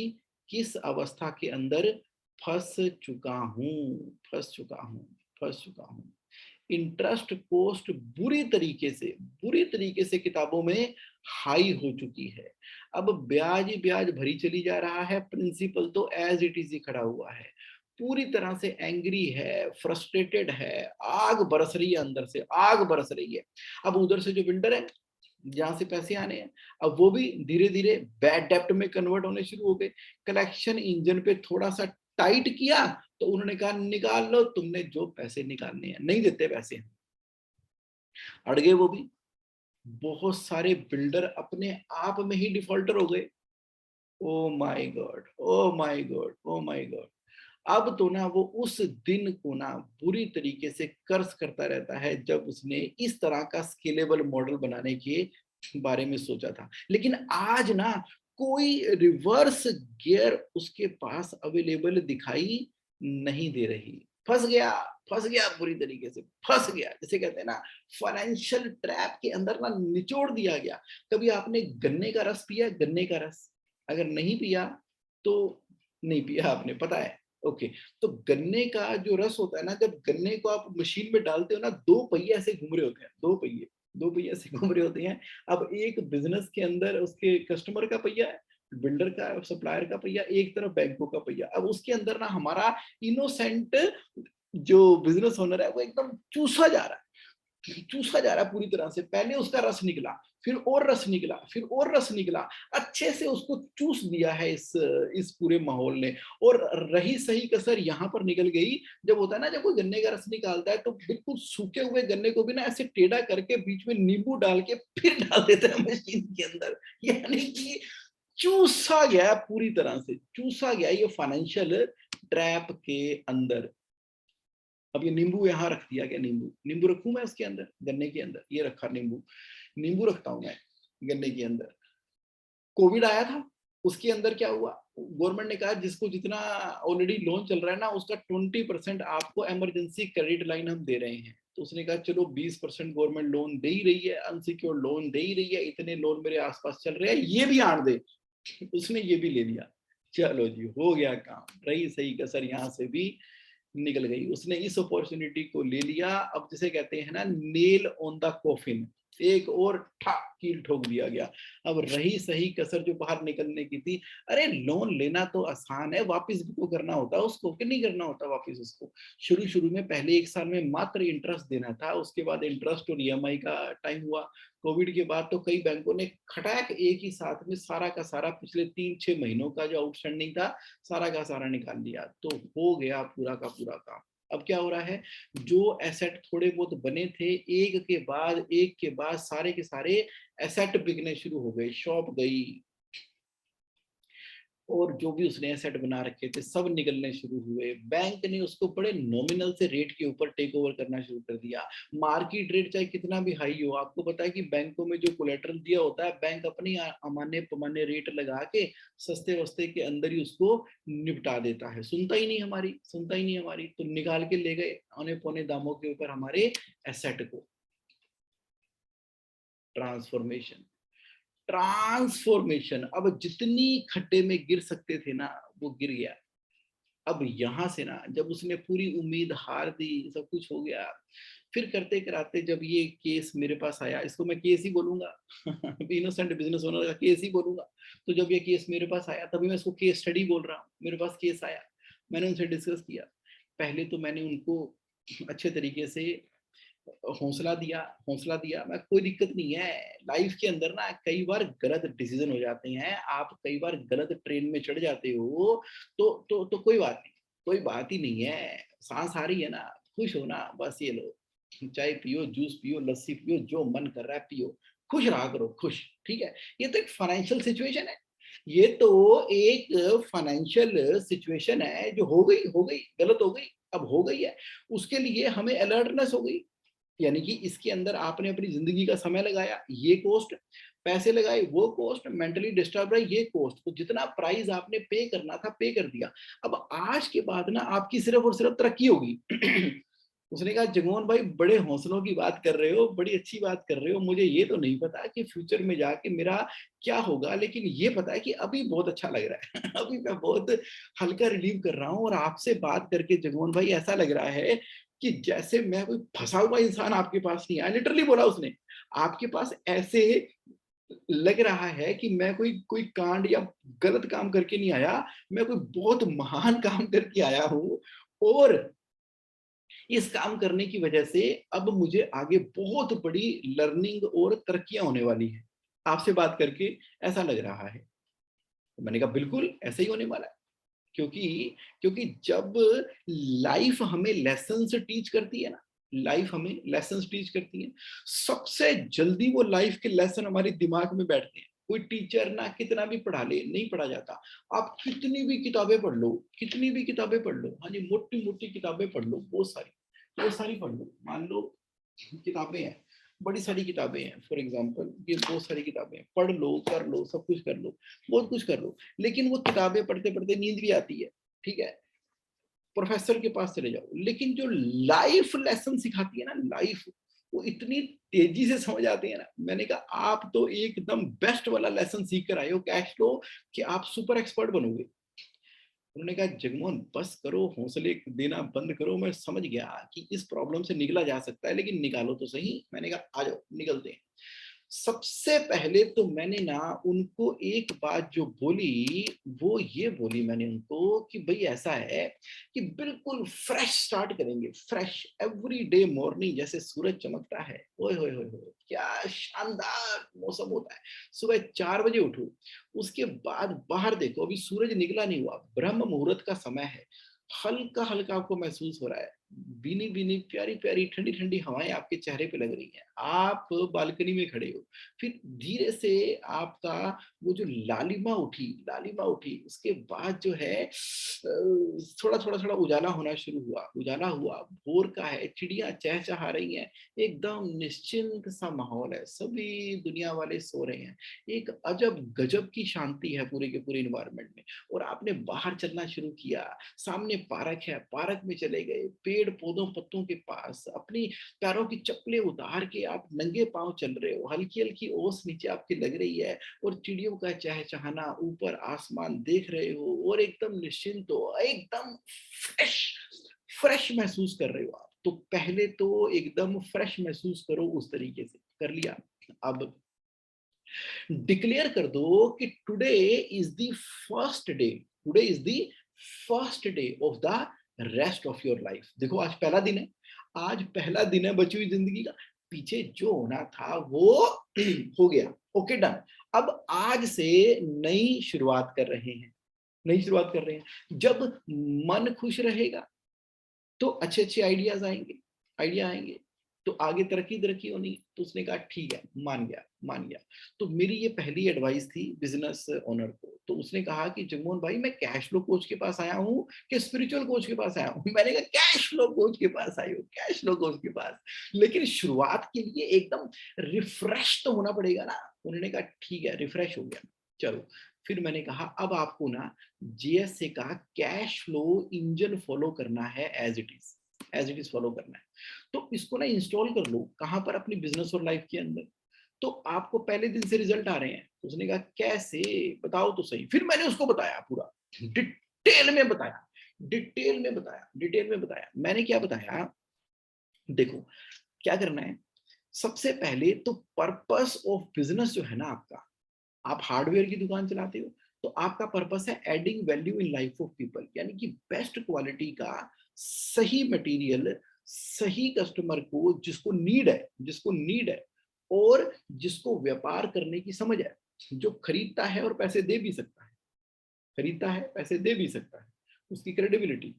किस अवस्था के अंदर फंस चुका हूँ, फंस चुका हूँ, फंस चुका हूँ। इंटरेस्ट कोस्ट बुरी तरीके से किताबों में हाई हो चुकी है। अब ब्याज ही ब्याज भरी चली जा रहा है, प्रिंसिपल तो एज इट इज ही खड़ा हुआ है। पूरी तरह से एंग्री है, फ्रस्ट्रेटेड है, आग बरस रही है अंदर से, आग बरस रही है। अब उधर से जो बिल्डर है, जहां से पैसे आने हैं, अब वो भी धीरे धीरे बैड डेप्ट में कन्वर्ट होने शुरू हो गए। कलेक्शन इंजन पे थोड़ा सा टाइट किया तो उन्होंने कहा निकाल लो तुमने जो पैसे निकालने हैं, नहीं देते पैसे, अड़ गए वो भी। बहुत सारे बिल्डर अपने आप में ही डिफॉल्टर हो गए। Oh my God, oh my God, oh my God. अब तो ना वो उस दिन को ना बुरी तरीके से कर्स करता रहता है जब उसने इस तरह का स्केलेबल मॉडल बनाने के बारे में सोचा था। लेकिन आज ना कोई रिवर्स गियर उसके पास अवेलेबल दिखाई नहीं दे रही। फंस गया, फंस गया, बुरी तरीके से फंस गया, जिसे कहते हैं ना फाइनेंशियल ट्रैप के अंदर ना निचोड़ दिया गया। कभी आपने गन्ने का रस पिया? गन्ने का रस अगर नहीं पिया तो नहीं पिया आपने, पता है? ओके। तो गन्ने का जो रस होता है ना, जब गन्ने को आप मशीन में डालते हो ना, दो पहिए ऐसे घूम रहे होते हैं, दो पहिए ऐसे घूम रहे होते हैं। अब एक बिजनेस के अंदर उसके कस्टमर का पहिया है, बिल्डर का, सप्लायर का पहिया, एक तरफ बैंकों का पहिया। अब उसके अंदर ना हमारा इनोसेंट जो बिजनेस ओनर है वो एकदम चूसा जा रहा है, चूसा जा रहा है पूरी तरह से। पहले उसका रस निकला, फिर और रस निकला, फिर और रस निकला, अच्छे से उसको चूस दिया है इस पूरे माहौल ने। और रही सही कसर यहाँ पर निकल गई, जब होता है ना, जब कोई गन्ने का रस निकालता है तो बिल्कुल सूखे हुए गन्ने को भी ना ऐसे टेढ़ा करके बीच में नींबू डाल के फिर डाल देता है मशीन के अंदर। यानी कि चूसा गया, पूरी तरह से चूसा गया ये फाइनेंशियल ट्रैप के अंदर। अब ये नींबू यहाँ रख दिया गया, नींबू, नींबू रखूं मैं उसके अंदर, गन्ने के अंदर, ये रखा नींबू, नींबू रखता हूं मैं गन्ने के अंदर। कोविड आया था, उसके अंदर क्या हुआ? गवर्नमेंट ने कहा जिसको जितना ऑलरेडी लोन चल रहा है ना, उसका 20% आपको इमरजेंसी क्रेडिट लाइन हम दे रहे हैं। तो उसने कहा चलो 20% गवर्नमेंट लोन दे ही रही है, अनसिक्योर्ड लोन दे ही रही है, इतने लोन मेरे आसपास चल रहे हैं, ये भी आड़ दे। उसने ये भी ले लिया। चलो जी, हो गया काम, रही सही कसर यहाँ से भी निकल गई। उसने इस अपॉर्चुनिटी को ले लिया। अब जिसे कहते हैं ना नेल ऑन द कॉफिन, एक और कील ठोक दिया गया। अब रही सही कसर जो बाहर निकलने की थी। अरे लोन लेना तो आसान है, वापस भी तो करना होता है उसको, कि नहीं करना होता वापस उसको? शुरू शुरू में पहले एक साल में मात्र इंटरेस्ट देना था, उसके बाद इंटरेस्ट और ईएमआई का टाइम हुआ। कोविड के बाद तो कई बैंकों ने खटाक एक ही साथ में सारा का सारा पिछले 3-6 महीनों का जो आउटस्टैंडिंग था सारा का सारा निकाल लिया, तो हो गया पूरा का पूरा काम। अब क्या हो रहा है, जो एसेट थोड़े बहुत बने थे, एक के बाद सारे के सारे एसेट बिकने शुरू हो गए, शॉप गई, और जो भी उसने एसेट बना रखे थे सब निकलने शुरू हुए। बैंक ने उसको बड़े नॉमिनल से रेट के ऊपर टेक ओवर करना शुरू कर दिया। मार्केट रेट चाहे कितना भी हाई हो, आपको पता है कि बैंकों में जो कोलेटरल दिया होता है, बैंक अपनी अमान्य पमान्य रेट लगा के सस्ते वस्ते के अंदर ही उसको निपटा देता है। सुनता ही नहीं हमारी, सुनता ही नहीं हमारी, तो निकाल के ले गए औने पौने दामों के ऊपर हमारे एसेट को। ट्रांसफॉर्मेशन, ट्रांसफॉर्मेशन, अब जितनी खड्डे में गिर सकते थे ना वो गिर गया। अब यहां से ना जब उसने पूरी उम्मीद हार दी, सब कुछ हो गया, फिर करते कराते जब ये केस मेरे पास आया, इसको मैं केस ही बोलूंगा इनोसेंट बिजनेस ओनर का केस ही बोलूंगा। तो जब ये केस मेरे पास आया, तभी मैं इसको केस स्टडी बोल रहा हूँ। मेरे पास केस आया, मैंने उनसे डिस्कस किया। पहले तो मैंने उनको अच्छे तरीके से हौसला दिया, हौसला दिया, मैं कोई दिक्कत नहीं है। लाइफ के अंदर ना कई बार गलत डिसीजन हो जाते हैं, आप कई बार गलत ट्रेन में चढ़ जाते हो, तो कोई बात नहीं, कोई बात ही नहीं है, सांस आ रही है ना, खुश हो ना, बस ये लो, चाय पियो, जूस पियो, लस्सी पियो, जो मन कर रहा है पियो, खुश रहा करो, खुश, ठीक है? ये तो एक फाइनेंशियल सिचुएशन है। ये तो एक फाइनेंशियल सिचुएशन है जो हो गई, गलत हो गई, अब हो गई है। उसके लिए हमें अलर्टनेस हो गई। यानी कि इसके अंदर आपने अपनी ज़िंदगी का समय लगाया, ये कॉस्ट, पैसे लगाए, वो कॉस्ट, मेंटली डिस्टर्ब रहे, ये कॉस्ट। तो जितना प्राइस आपने पे करना था, पे कर दिया। अब आज के बाद ना आपकी सिर्फ़ और सिर्फ़ तरक्की होगी। उसने कहा, "जगमोहन भाई बड़े हौसलों की बात कर रहे हो, बड़ी अच्छी बात कर रहे हो। मुझे ये तो नहीं पता कि फ्यूचर में जाके मेरा क्या होगा, लेकिन ये पता है कि अभी बहुत अच्छा लग रहा है। अभी मैं बहुत हल्का रिलीव कर रहा हूँ और आपसे बात करके जगमोहन भाई ऐसा लग रहा है कि जैसे मैं कोई फँसा हुआ इंसान आपके पास नहीं आया।" लिटरली बोला उसने। आपके पास ऐसे लग रहा है कि मैं कोई कोई कांड या गलत काम करके नहीं आया, मैं कोई बहुत महान काम करके आया हूँ और इस काम करने की वजह से अब मुझे आगे बहुत बड़ी लर्निंग और तरक्कियाँ होने वाली हैं। आपसे बात करके ऐसा लग रहा है। तो मैंने कहा बिल्कुल ऐसा ही होने वाला है। क्योंकि क्योंकि जब लाइफ हमें लेसन्स टीच करती है ना, लाइफ हमें लेसन्स टीच करती है, सबसे जल्दी वो लाइफ के लेसन हमारे दिमाग में बैठते हैं। कोई टीचर ना कितना भी पढ़ा ले, नहीं पढ़ा जाता। आप कितनी भी किताबें पढ़ लो, कितनी भी किताबें पढ़ लो, हाँ जी, मोटी-मोटी किताबें पढ़ लो, बहुत सारी पढ़ लो। मान लो किताबें हैं, बड़ी सारी किताबें हैं, फॉर एग्जांपल ये बहुत सारी किताबें हैं, पढ़ लो, कर लो, सब कुछ कर लो, बहुत कुछ कर लो, लेकिन वो किताबें पढ़ते-पढ़ते नींद भी आती है, ठीक है? प्रोफेसर के पास चले जाओ, लेकिन जो लाइफ लेसन सिखाती है ना लाइफ, वो इतनी तेजी से समझ आते हैं ना। मैंने कहा आप तो एकदम बेस्ट वाला लेसन सीख कर आए हो कैश फ्लो, कि आप सुपर एक्सपर्ट बनोगे। उन्होंने कहा जगमोहन बस करो, हौसले देना बंद करो, मैं समझ गया कि इस प्रॉब्लम से निकला जा सकता है, लेकिन निकालो तो सही। मैंने कहा आ जाओ निकलते हैं। सबसे पहले तो मैंने ना उनको एक बात जो बोली, वो ये बोली मैंने उनको कि भई ऐसा है कि बिल्कुल फ्रेश स्टार्ट करेंगे, फ्रेश एवरी डे मॉर्निंग जैसे सूरज चमकता है। ओए होए होए होए! क्या शानदार मौसम होता है। सुबह 4 बजे उठो, उसके बाद बाहर देखो, अभी सूरज निकला नहीं हुआ, ब्रह्म मुहूर्त का समय है। हल्का-हल्का आपको महसूस हो रहा है। भीनी-भीनी, प्यारी-प्यारी, ठंडी-ठंडी हवाएँ आपके चेहरे पे लग रही हैं। आप बालकनी में खड़े हो। फिर धीरे से आपका वो जो लालिमा उठी, उसके बाद जो है थोड़ा-थोड़ा उजाला होना शुरू हुआ। उजाला हुआ, भोर का है, चिड़िया चहचहा रही हैं, एकदम निश्चिंत सा माहौल है, सभी दुनिया वाले सो रहे हैं। एक अजब गजब की शांति है पूरे के पूरे एनवायरनमेंट में। और आपने बाहर चलना शुरू किया, सामने पार्क है, पार्क में चले गए, पेड़ पौधों पत्तों के पास अपनी पैरों की चप्पलें उतार के आप नंगे पांव चल रहे हो, हल्की हल्की ओस नीचे आपकी लग रही है और चिड़ियों का चहचहाना, ऊपर आसमान देख रहे हो और एकदम निश्चिंत हो, एकदम फ्रेश फ्रेश महसूस कर रहे हो आप। तो पहले तो एकदम फ्रेश महसूस करो, उस तरीके से कर लिया। अब डिक्लेयर कर दो कि today is the first day of the rest of your life. देखो आज पहला दिन है, आज पहला दिन है बची हुई जिंदगी का। पीछे जो होना था वो हो गया, ओके डन। अब आज से नई शुरुआत कर रहे हैं, नई शुरुआत कर रहे हैं। जब मन खुश रहेगा तो अच्छे-अच्छे आइडिया आएँगे, तो आगे तरक्की-तरक्की होनी है। तो उसने कहा ठीक है, मान गया। तो मेरी ये पहली एडवाइस थी बिज़नेस ओनर को। तो उसने कहा कि जगमोहन भाई मैं कैश फ्लो कोच के पास आया हूँ कि स्पिरिचुअल कोच के पास आया हूँ? मैंने कहा कैश फ्लो कोच के पास आए हो, कैश फ्लो कोच के पास। लेकिन शुरुआत के लिए एकदम रिफ्रेश तो होना पड़ेगा ना। उन्होंने कहा ठीक है, रिफ्रेश हो गया। चलो, फिर मैंने कहा अब आपको ना जीएसए का कैश फ्लो इंजन फॉलो करना है एज इट इज फॉलो करना है। तो इसको ना इंस्टॉल कर लो, कहां पर? अपनी बिजनेस और लाइफ के अंदर। तो आपको पहले दिन से रिजल्ट आ रहे हैं। तो उसने कहा कैसे, बताओ तो सही। फिर मैंने उसको बताया पूरा, डिटेल में बताया, डिटेल में बताया। मैंने क्या बताया, देखो क्या करना है। सबसे पहले तो पर्पस ऑफ बिजनेस जो है ना आपका, आप हार्डवेयर की दुकान चलाते हो, तो आपका पर्पस है adding value in life of people, यानी कि बेस्ट क्वालिटी का सही मटेरियल, सही कस्टमर को जिसको नीड है और जिसको व्यापार करने की समझ है, जो खरीदता है और पैसे दे भी सकता है, खरीदता है पैसे दे भी सकता है, उसकी क्रेडिबिलिटी,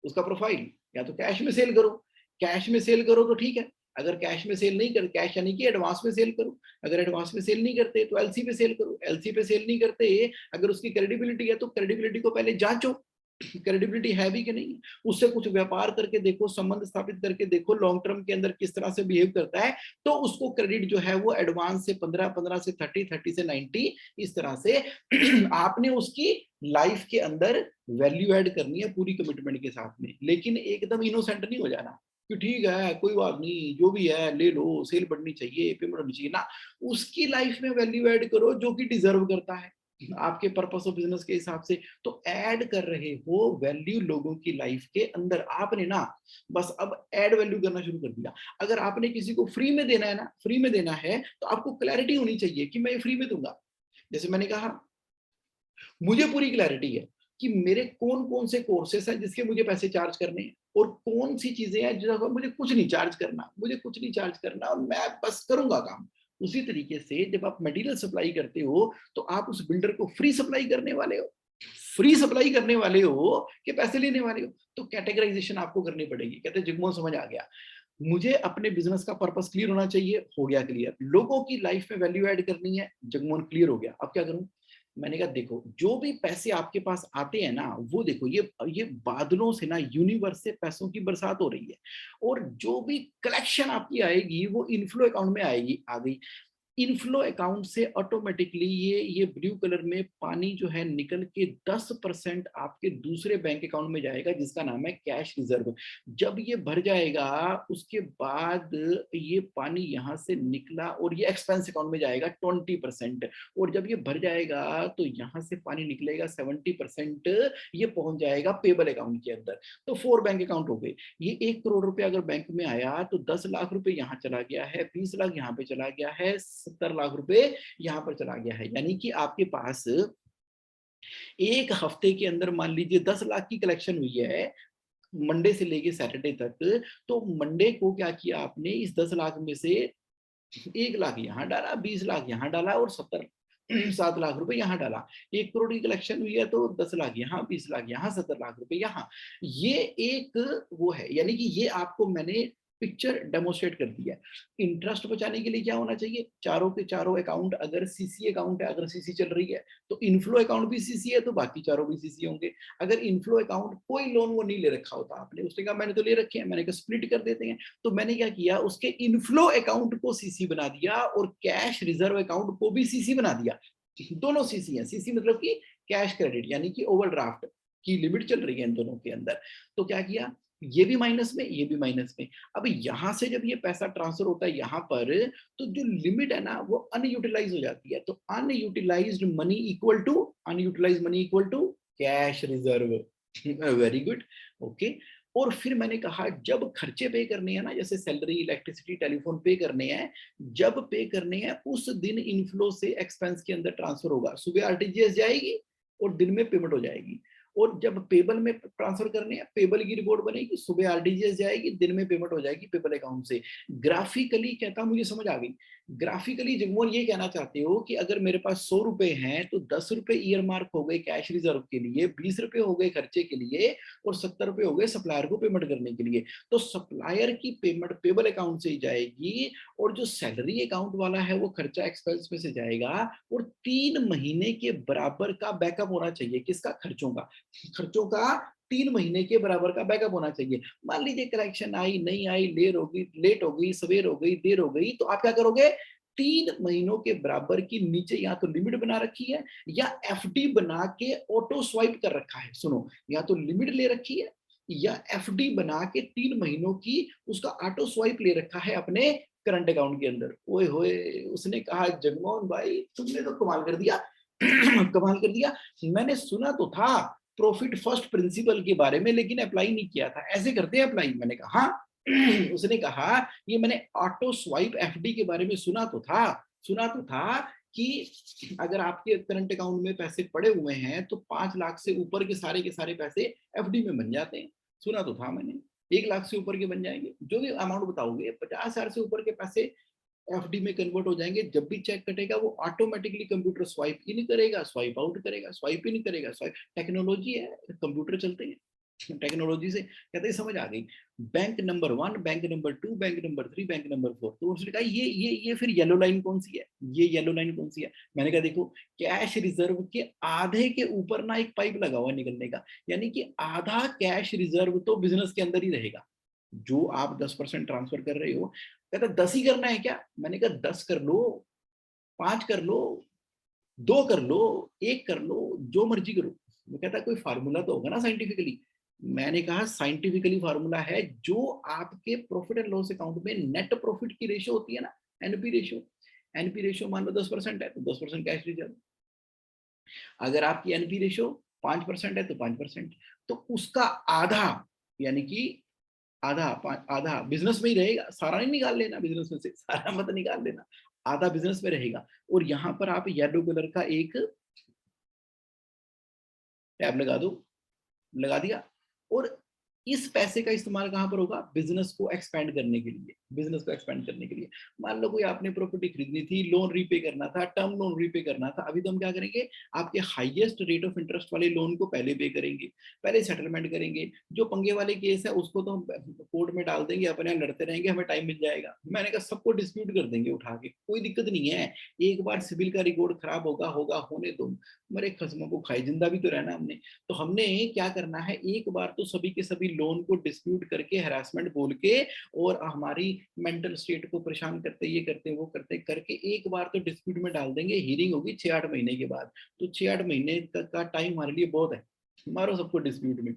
उसका प्रोफाइल। या तो कैश में सेल करो, कैश में सेल करो तो ठीक है, अगर कैश में सेल नहीं कर, कैश यानी कि एडवांस में सेल करो, अगर एडवांस में सेल नहीं करते तो एलसी पे सेल करो, एलसी पे सेल नहीं करते, अगर उसकी क्रेडिबिलिटी है तो क्रेडिबिलिटी को पहले जांचो, क्रेडिबिलिटी है भी कि नहीं, उससे कुछ व्यापार करके देखो, संबंध स्थापित करके देखो, लॉन्ग टर्म के अंदर किस तरह से बिहेव करता है, तो उसको क्रेडिट जो है वो एडवांस से 15, 15 से 30, 30 से 90, इस तरह से आपने उसकी लाइफ के अंदर वैल्यू ऐड करनी है पूरी कमिटमेंट के साथ में, लेकिन एकदम इनोसेंट नहीं हो जाना कि ठीक है कोई बात नहीं जो भी है ले लो, सेल बढ़नी चाहिए, पेमेंट होनी चाहिए ना, उसकी लाइफ में वैल्यू ऐड करो जो कि डिजर्व करता है आपके पर्पस ऑफ बिजनेस के हिसाब से, तो ऐड कर रहे हो वैल्यू लोगों की लाइफ के अंदर, आपने ना बस अब ऐड वैल्यू करना शुरू कर दिया। अगर आपने किसी को फ्री में देना है ना, फ्री में देना है तो आपको क्लैरिटी होनी चाहिए कि मैं फ्री में दूंगा। जैसे मैंने कहा मुझे पूरी क्लैरिटी है कि मेरे कौन कौन से कोर्सेस हैं जिसके मुझे पैसे चार्ज करने हैं और कौन सी चीजें हैं जिसका मुझे कुछ नहीं चार्ज करना, मुझे कुछ नहीं चार्ज करना और मैं बस करूंगा काम। उसी तरीके से जब आप मटेरियल सप्लाई करते हो तो आप उस बिल्डर को फ्री सप्लाई करने वाले हो, फ्री सप्लाई करने वाले हो कि पैसे लेने वाले हो, तो कैटेगराइजेशन आपको करनी पड़ेगी। कहते जगमोहन समझ आ गया, मुझे अपने बिजनेस का पर्पस क्लियर होना चाहिए, हो गया क्लियर, लोगों की लाइफ में वैल्यू ऐड करनी है, जगमोहन क्लियर हो गया, अब क्या करूं? मैंने कहा देखो जो भी पैसे आपके पास आते हैं ना, वो देखो ये बादलों से ना यूनिवर्स से पैसों की बरसात हो रही है, और जो भी कलेक्शन आपकी आएगी वो इनफ्लो अकाउंट में आएगी, आ गई इनफ्लो अकाउंट से ऑटोमेटिकली ये ब्लू कलर में पानी जो है निकल के 10% आपके दूसरे बैंक अकाउंट में जाएगा जिसका नाम है कैश रिजर्व। जब ये भर जाएगा उसके बाद ये पानी यहां से निकला और ये एक्सपेंस अकाउंट में जाएगा 20%, और जब ये भर जाएगा तो यहां से पानी निकलेगा 70%, ये पहुंच जाएगा पेबल अकाउंट के अंदर। तो 4 बैंक अकाउंट हो गए। ये 1 करोड़ रुपए अगर बैंक में आया तो 10 लाख रुपए यहाँ चला गया है, 20 लाख यहाँ पे चला गया है, 70 लाख रुपए यहाँ पर चला गया है। यानी कि आपके पास एक हफ्ते के अंदर मान लीजिए 10 लाख की कलेक्शन हुई है मंडे से लेके सैटरडे तक, तो मंडे को क्या किया आपने, इस 10 लाख में से 1 लाख यहाँ डाला, 20 लाख यहाँ डाला और 7 लाख रुपए यहाँ डाला। 1 करोड़ की कलेक्शन हुई है तो 10 लाख यहाँ, 20 लाख यहाँ, 70 लाख रुपए यहाँ। ये एक वो है, यानी कि ये आपको मैंने पिक्चर डेमोस्ट्रेट कर दिया है। इंटरेस्ट बचाने के लिए क्या होना चाहिए, चारों के चारों अकाउंट अगर सीसी अकाउंट है, अगर सीसी चल रही है तो इनफ्लो अकाउंट भी सीसी है तो बाकी चारों भी सीसी होंगे। अगर इनफ्लो अकाउंट कोई लोन वो नहीं ले रखा होता आपने, उसने कहा मैंने तो ले रखे हैं, मैंने कहा स्प्लिट कर देते हैं, तो मैंने क्या किया उसके इनफ्लो अकाउंट को सीसी बना दिया और कैश रिजर्व अकाउंट को भी सीसी बना दिया। दोनों सीसी हैं, सीसी मतलब कि कैश क्रेडिट यानी कि ओवरड्राफ्ट की लिमिट चल रही है इन दोनों के अंदर। तो क्या किया, ये भी माइनस में, ये भी माइनस में। अब यहां से जब ये पैसा ट्रांसफर होता है यहाँ पर, तो जो लिमिट है ना वो अनयूटिलाइज हो जाती है, तो unutilised money equal to, unutilised money equal to cash reserve. Very good, okay. और फिर मैंने कहा जब खर्चे पे करने हैं ना, जैसे सैलरी, इलेक्ट्रिसिटी, टेलीफोन पे करने हैं, जब पे करने हैं उस दिन इनफ्लो से एक्सपेंस के अंदर ट्रांसफर होगा, सुबह आरटीजीएस जाएगी और दिन में पेमेंट हो जाएगी। और जब पेबल में ट्रांसफर करने हैं, पेबल की रिपोर्ट बनेगी, सुबह आरटीजीएस जाएगी, दिन में पेमेंट हो जाएगी पेबल अकाउंट से। ग्राफिकली कहता हूं, मुझे समझ आ गई। ग्राफिकली जगमोहन ये कहना चाहते हो कि अगर मेरे पास 100 रुपए हैं तो 10 रुपए ईयर मार्क हो गए कैश रिजर्व के लिए, 20 रुपए हो गए खर्चे के लिए और 70 रुपए हो गए सप्लायर को पेमेंट करने के लिए। तो सप्लायर की पेमेंट पेबल अकाउंट से ही जाएगी और जो सैलरी अकाउंट वाला है वो खर्चा एक्सपेंस में से जाएगा, और 3 महीने के बराबर का बैकअप होना चाहिए, किसका, खर्चों का, खर्चों का 3 महीने के बराबर का बैकअप होना चाहिए। मान लीजिए कलेक्शन आई नहीं आई, लेट हो गई, सवेर हो गई, देर हो गई, तो आप क्या करोगे, 3 महीनों के बराबर की नीचे या तो लिमिट बना रखी है या एफडी बना के ऑटो स्वाइप कर रखा है। सुनो, या तो लिमिट ले रखी है या एफडी बना के 3 महीनों की उसका ऑटो स्वाइप ले रखा है अपने करंट अकाउंट के अंदर। ओए होए, उसने कहा जगमोहन भाई तुमने तो कमाल कर दिया। कमाल कर दिया, मैंने सुना तो था प्रॉफिट फर्स्ट प्रिंसिपल के बारे में लेकिन अप्लाई नहीं किया था, ऐसे करते हैं अप्लाई? मैंने कहा हाँ। उसने कहा ये मैंने ऑटो स्वाइप एफडी के बारे में सुना तो था कि अगर आपके करंट अकाउंट में पैसे पड़े हुए हैं तो 5 लाख से ऊपर के सारे पैसे एफडी में बन जाते हैं। सुना तो था मैंने, 1 लाख से ऊपर के बन जाएंगे, जो भी अमाउंट बताओगे, 50,000 से ऊपर के पैसे एफडी में कन्वर्ट हो जाएंगे। जब भी चेक कटेगा वो ऑटोमेटिकली कंप्यूटर स्वाइप इन करेगा, स्वाइप आउट करेगा, स्वाइप इन करेगा, स्वाइप, टेक्नोलॉजी है, कंप्यूटर चलते हैं। टेक्नोलॉजी से, कहते हैं समझ आ गई, bank number 1, bank number 2, bank number 3, bank number 4। तो उसने कहा ये फिर येलो लाइन कौन सी है, ये येलो लाइन कौन सी है? मैंने कहा देखो, कैश रिजर्व के आधे के ऊपर ना एक पाइप लगा हुआ है निकलने का, यानी कि आधा कैश रिजर्व तो बिजनेस के अंदर ही रहेगा। जो आप 10% ट्रांसफर कर रहे हो, कहता 10 ही करना है क्या? मैंने कहा 10 कर लो, 5 कर लो, 2 कर लो, 1 कर लो, जो मर्जी करो। वो कहता कोई फार्मूला तो होगा ना साइंटिफिकली। मैंने कहा साइंटिफिकली फार्मूला है, जो आपके प्रॉफिट एंड लॉस अकाउंट में नेट प्रॉफिट की रेशियो होती है ना, एनपी रेशियो। एनपी रेशियो मान लो 10% है तो 10% कैश रिजर्व। अगर आपकी एनपी रेशियो 5% है तो 5%, तो उसका आधा, यानी कि आधा आधा बिजनेस में ही रहेगा, सारा नहीं निकाल लेना बिजनेस में से, सारा मत निकाल लेना, आधा बिजनेस में रहेगा। और यहां पर आप येलो कलर का एक टैब लगा दो, लगा दिया। और इस पैसे का इस्तेमाल कहां पर होगा? बिजनेस को एक्सपेंड करने के लिए, बिजनेस को एक्सपेंड करने के लिए। मान लो कोई आपने प्रॉपर्टी खरीदनी थी, लोन रीपे करना था, टर्म लोन रीपे करना था, अभी तो हम क्या करेंगे, आपके हाईएस्ट रेट ऑफ इंटरेस्ट वाले लोन को पहले पे करेंगे, पहले सेटलमेंट करेंगे। जो पंगे वाले केस है उसको तो हम कोर्ट में डाल देंगे, अपने यहाँ लड़ते रहेंगे, हमें टाइम मिल जाएगा। मैंने कहा सबको डिस्प्यूट कर देंगे उठा के, कोई दिक्कत नहीं है। एक बार सिविल का रिकॉर्ड खराब होगा होगा, होने दो, मरे खसमों को खाई, जिंदा भी तो रहना हमने। तो हमने क्या करना है, एक बार तो सभी के सभी लोन को डिस्प्यूट करके, हरासमेंट बोल के, और हमारी मेंटल स्टेट को परेशान करते, ये करते वो करते करके एक बार तो डिस्प्यूट में डाल देंगे। हीरिंग होगी 6-8 महीने के बाद, तो 6-8 महीने तक का टाइम हमारे लिए बहुत है, मारो सबको डिस्प्यूट में।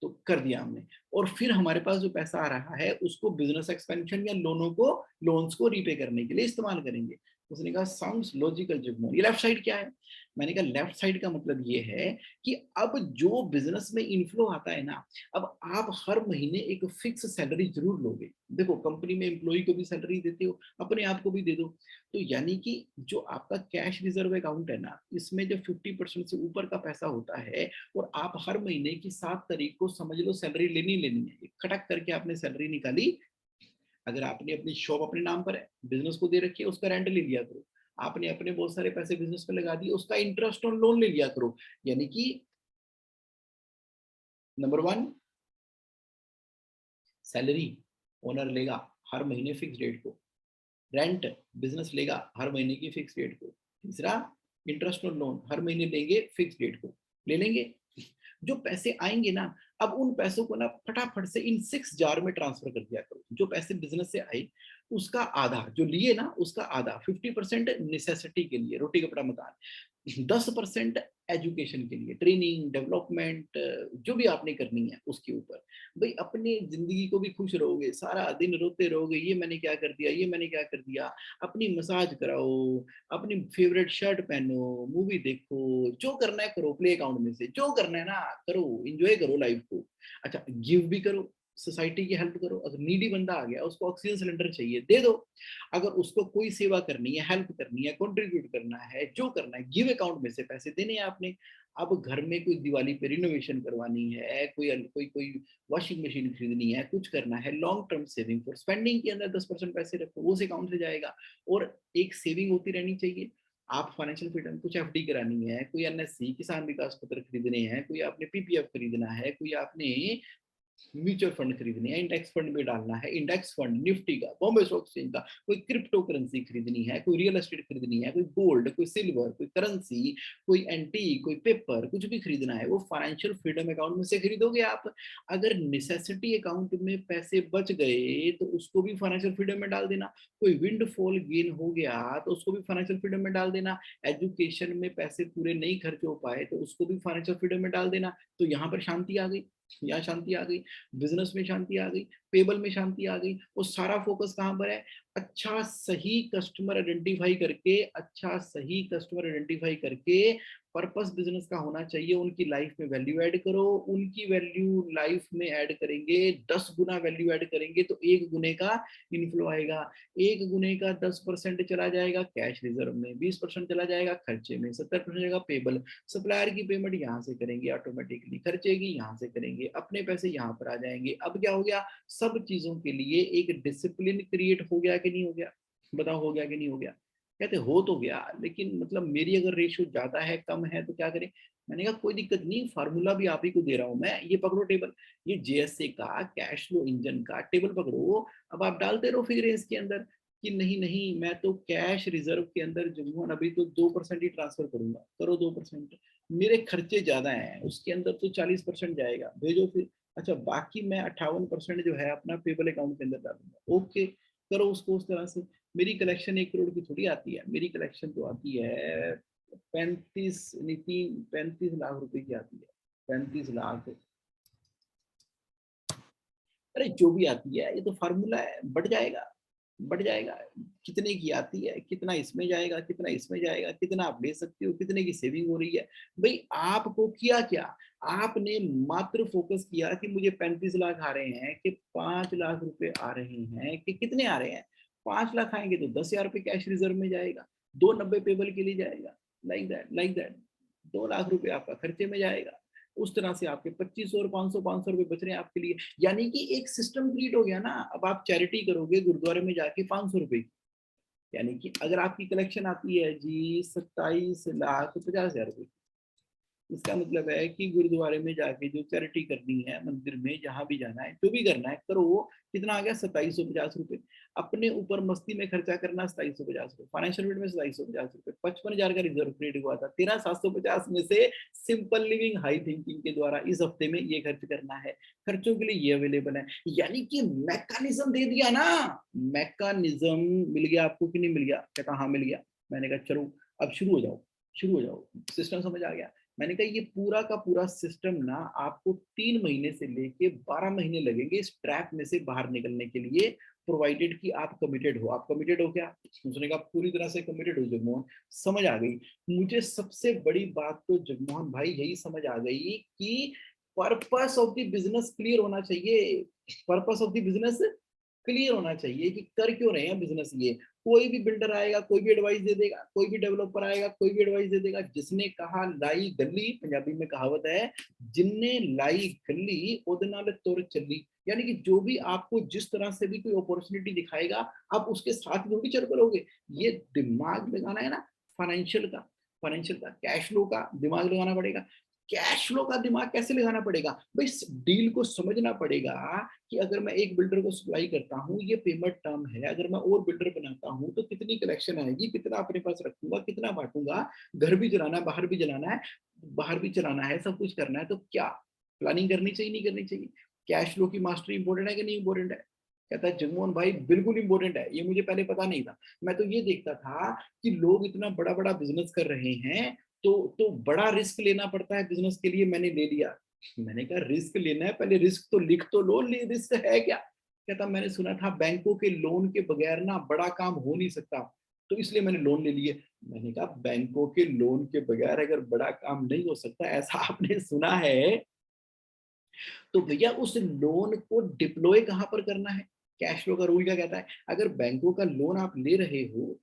तो कर दिया हमने। और फिर हमारे पास जो पैसा आ रहा है उसको बिजनेस एक्सपेंशन या लोन्स को रीपे करने के लिए इस्तेमाल करेंगे। उसने कहा साउंड्स लॉजिकल जिग्मोन। ये लेफ्ट साइड क्या है? मैंने कहा लेफ्ट साइड का मतलब ये है कि अब जो बिजनेस में इनफ्लो आता है ना, अब आप हर महीने एक फिक्स सैलरी जरूर लोगे। देखो कंपनी में एम्प्लॉय को भी सैलरी देते हो, अपने आप को भी दे दो। तो यानी कि जो आपका कैश रिजर्व अकाउंट है ना, इसमें जब 50% से ऊपर का पैसा होता है, और आप हर महीने की 7 तारीख को समझ लो सैलरी लेनी लेनी है, खटक करके आपने सैलरी निकाली। अगर आपने अपनी शॉप अपने नाम पर है, बिजनेस को दे रखी है, उसका रेंट ले लिया करो। आपने अपने बहुत सारे पैसे बिजनेस में लगा दिए, उसका इंटरेस्ट ऑन लोन ले लिया करो। यानी कि नंबर 1, सैलरी ओनर लेगा हर महीने फिक्स डेट को, रेंट बिजनेस लेगा हर महीने की फिक्स डेट को, तीसरा इंटरेस्ट ऑन लोन हर महीने लेंगे फिक्स डेट को, ले लेंगे। जो पैसे आएंगे ना, अब उन पैसों को ना फटाफट से इन 6 जार में ट्रांसफर कर दिया करो। जो पैसे बिजनेस से आए उसका आधा, जो लिए ना उसका आधा, 50% नेसेसिटी के लिए, रोटी कपड़ा मकान, 10% एजुकेशन के लिए, ट्रेनिंग डेवलपमेंट, जो भी आपने करनी है उसके ऊपर। भाई अपनी जिंदगी को भी खुश रहोगे, सारा दिन रोते रहोगे, ये मैंने क्या कर दिया, ये मैंने क्या कर दिया। अपनी मसाज कराओ, अपनी फेवरेट शर्ट पहनो, मूवी देखो, जो करना है करो, प्ले अकाउंट में से जो करना है ना करो, एंजॉय करो लाइफ को। अच्छा गिव भी करो, सोसाइटी की हेल्प करो। अगर नीडी बंदा आ गया, उसको ऑक्सीजन सिलेंडर चाहिए, दे दो। अगर उसको कोई सेवा करनी है, हेल्प करनी है, कंट्रीब्यूट करना है, जो करना है, गिव अकाउंट में से पैसे देने हैं आपने। अब घर में कोई दिवाली पे रिनोवेशन करवानी है, कोई कोई कोई वॉशिंग मशीन खरीदनी है, कुछ करना है, long term saving for spending के अंदर 10% पैसे रखो, वो उस अकाउंट से जाएगा। और एक सेविंग होती रहनी चाहिए। आप फाइनेंशियल फ्रीडम, कुछ एफडी करानी है, कोई एनएससी किसान विकास पत्र खरीदने हैं, कोई आपने पीपीएफ खरीदना है, कोई आपने म्यूचुअल फंड खरीदनी है, इंडेक्स फंड में डालना है, इंडेक्स फंड निफ्टी का, बॉम्बे स्टॉक एक्सचेंज का, कोई क्रिप्टो करेंसी खरीदनी है, कोई रियल एस्टेट खरीदनी है, कोई गोल्ड, कोई सिल्वर, कोई करेंसी, कोई एंटी, कोई पेपर, कुछ भी खरीदना है, वो फाइनेंशियल फ्रीडम अकाउंट में से खरीदोगे आप। अगर नेसेसिटी अकाउंट में पैसे बच गए तो उसको भी फाइनेंशियल फ्रीडम में डाल देना। कोई विंडफॉल गेन हो गया तो उसको भी फाइनेंशियल फ्रीडम में डाल देना। एजुकेशन में पैसे पूरे नहीं खर्च हो पाए तो उसको भी फाइनेंशियल फ्रीडम में डाल देना। तो यहाँ पर शांति आ गई, यहाँ शांति आ गई, बिजनेस में शांति आ गई, पेबल में शांति आ गई। और सारा फोकस कहाँ पर है? अच्छा सही कस्टमर आइडेंटिफाई करके, अच्छा सही कस्टमर आइडेंटिफाई करके पर्पस बिजनेस का होना चाहिए, उनकी लाइफ में वैल्यू ऐड करो। उनकी वैल्यू लाइफ में ऐड करेंगे, 10 गुना वैल्यू ऐड करेंगे तो 1 गुने का इनफ्लो आएगा। 1 गुने का 10% चला जाएगा कैश रिजर्व में, 20% चला जाएगा खर्चे में, 70% जाएगा पेबल। सप्लायर की पेमेंट यहाँ से करेंगे ऑटोमेटिकली, खर्चे की यहाँ से करेंगे, अपने पैसे यहाँ पर आ जाएंगे। अब क्या हो गया? सब चीजों के लिए एक डिसिप्लिन क्रिएट हो गया कि नहीं हो गया? बताओ हो गया कि नहीं हो गया? कहते हो तो गया, लेकिन मतलब मेरी अगर रेशियो ज्यादा है कम है तो क्या करें? मैंने कहा कोई दिक्कत नहीं, फार्मूला भी आप ही को दे रहा हूं मैं, ये पकड़ो टेबल, ये जेएसए का कैश फ्लो इंजन का टेबल पकड़ो, अब आप डालते रहो फिगर इसके अंदर कि नहीं नहीं मैं तो कैश रिजर्व के अंदर जम्मू अभी तो 2% ही ट्रांसफर करूंगा, करो 2%, मेरे खर्चे ज्यादा हैं उसके अंदर तो 40% जाएगा, भेजो फिर, अच्छा बाकी मैं 58% जो है अपना पेबल अकाउंट के अंदर डालूंगा, ओके करो उसको उस तरह से। मेरी कलेक्शन 1 करोड़ की थोड़ी आती है, मेरी कलेक्शन तो आती है 35 लाख रुपए की आती है, 35 लाख, अरे जो भी आती है ये तो फार्मूला है, बढ़ जाएगा, बढ़ जाएगा, कितने की आती है, कितना इसमें जाएगा, कितना इसमें जाएगा, कितना आप ले सकते हो, कितने की सेविंग हो रही है। भाई आपको किया क्या, आपने मात्र फोकस किया कि मुझे 35 लाख आ रहे हैं कि 5 लाख रुपए आ रहे हैं कि कितने आ रहे हैं, 5 लाख आएंगे तो 10,000 रुपये कैश रिजर्व में जाएगा, 290 पेबल के लिए जाएगा, लाइक दैट 2 लाख रुपए आपका खर्चे में जाएगा, उस तरह से आपके 2500 और 500 रुपए बच रहे हैं आपके लिए, यानी कि एक सिस्टम क्रिएट हो गया ना। अब आप चैरिटी करोगे गुरुद्वारे में जाके 500 रुपए की, यानी कि अगर आपकी कलेक्शन आती है जी 27,50,000 रुपए, इसका मतलब है कि गुरुद्वारे में जाके जो चैरिटी करनी है, मंदिर में जहां भी जाना है, जो भी करना है करो, वो कितना आ गया 2750 रुपए। अपने ऊपर मस्ती में खर्चा करना 2750 रुपए, फाइनेंशियल वीड में 2750 रुपए, 55,000 का रिजर्व क्रेडिट हुआ था, 13,750 में से सिंपल लिविंग हाई थिंकिंग के द्वारा इस हफ्ते में ये खर्च करना है, खर्चों के लिए ये अवेलेबल है, यानी कि मैकेनिज्म दे दिया ना, मैकेनिज्म मिल गया आपको कि नहीं मिल गया, कहता हाँ मिल गया, मैंने कहा चलो अब शुरू हो जाओ, शुरू हो जाओ, सिस्टम समझ आ गया। मैंने कहा ये पूरा का पूरा सिस्टम ना आपको 3 महीने से लेके 12 महीने लगेंगे इस ट्रैप में से बाहर निकलने के लिए, प्रोवाइडेड कि आप कमिटेड हो। आप कमिटेड हो क्या, उसने कहा पूरी तरह से कमिटेड हो जगमोहन, समझ आ गई। मुझे सबसे बड़ी बात तो जगमोहन भाई यही समझ आ गई कि purpose of the business clear होना चाहिए, purpose of the business clear होना चाहिए कि कर क्यों रहे हैं बिजनेस ये। कोई भी बिल्डर आएगा, कोई भी एडवाइस दे देगा, कोई भी डेवलपर आएगा, कोई भी एडवाइस दे देगा, जिसने कहा लाई गली, पंजाबी में कहावत है, जिनने लाई गली ओदे नाल तुर चली, यानी कि जो भी आपको जिस तरह से भी कोई अपॉर्चुनिटी दिखाएगा आप उसके साथ थोड़ी चल करोगे। ये दिमाग लगाना है ना, फाइनेंशियल का, फाइनेंशियल का कैश फ्लो का दिमाग लगाना पड़ेगा। कैश फ्लो का दिमाग कैसे लगाना पड़ेगा भाई, इस डील को समझना पड़ेगा कि अगर मैं एक बिल्डर को सप्लाई करता हूँ ये पेमेंट टर्म है, अगर मैं और बिल्डर बनाता हूँ तो कितनी कलेक्शन आएगी, कितना अपने पास रखूंगा, कितना बांटूंगा, घर भी चलाना है, बाहर भी चलाना है, बाहर भी चलाना है, सब कुछ करना है, तो क्या प्लानिंग करनी चाहिए नहीं करनी चाहिए। कैश फ्लो की मास्टरी इंपॉर्टेंट है कि नहीं इंपॉर्टेंट है। कहता है जगमोहन भाई बिल्कुल इंपॉर्टेंट है, ये मुझे पहले पता नहीं था, मैं तो ये देखता था कि लोग इतना बड़ा बड़ा बिजनेस कर रहे हैं तो बड़ा रिस्क लेना पड़ता है बिजनेस के लिए, मैंने ले लिया। मैंने कहा रिस्क लेना है पहले रिस्क तो लिख तो लो, रिस्क है क्या। कहता मैंने सुना था बैंकों के लोन के बगैर ना बड़ा काम हो नहीं सकता, तो इसलिए मैंने लोन ले लिए। मैंने कहा बैंकों के लोन के बगैर अगर बड़ा काम नहीं हो सकता ऐसा आपने सुना है, तो भैया उस लोन को डिप्लॉय कहां पर करना है। कैश फ्लो का रूल क्या कहता है, अगर बैंकों का लोन आप ले रहे हो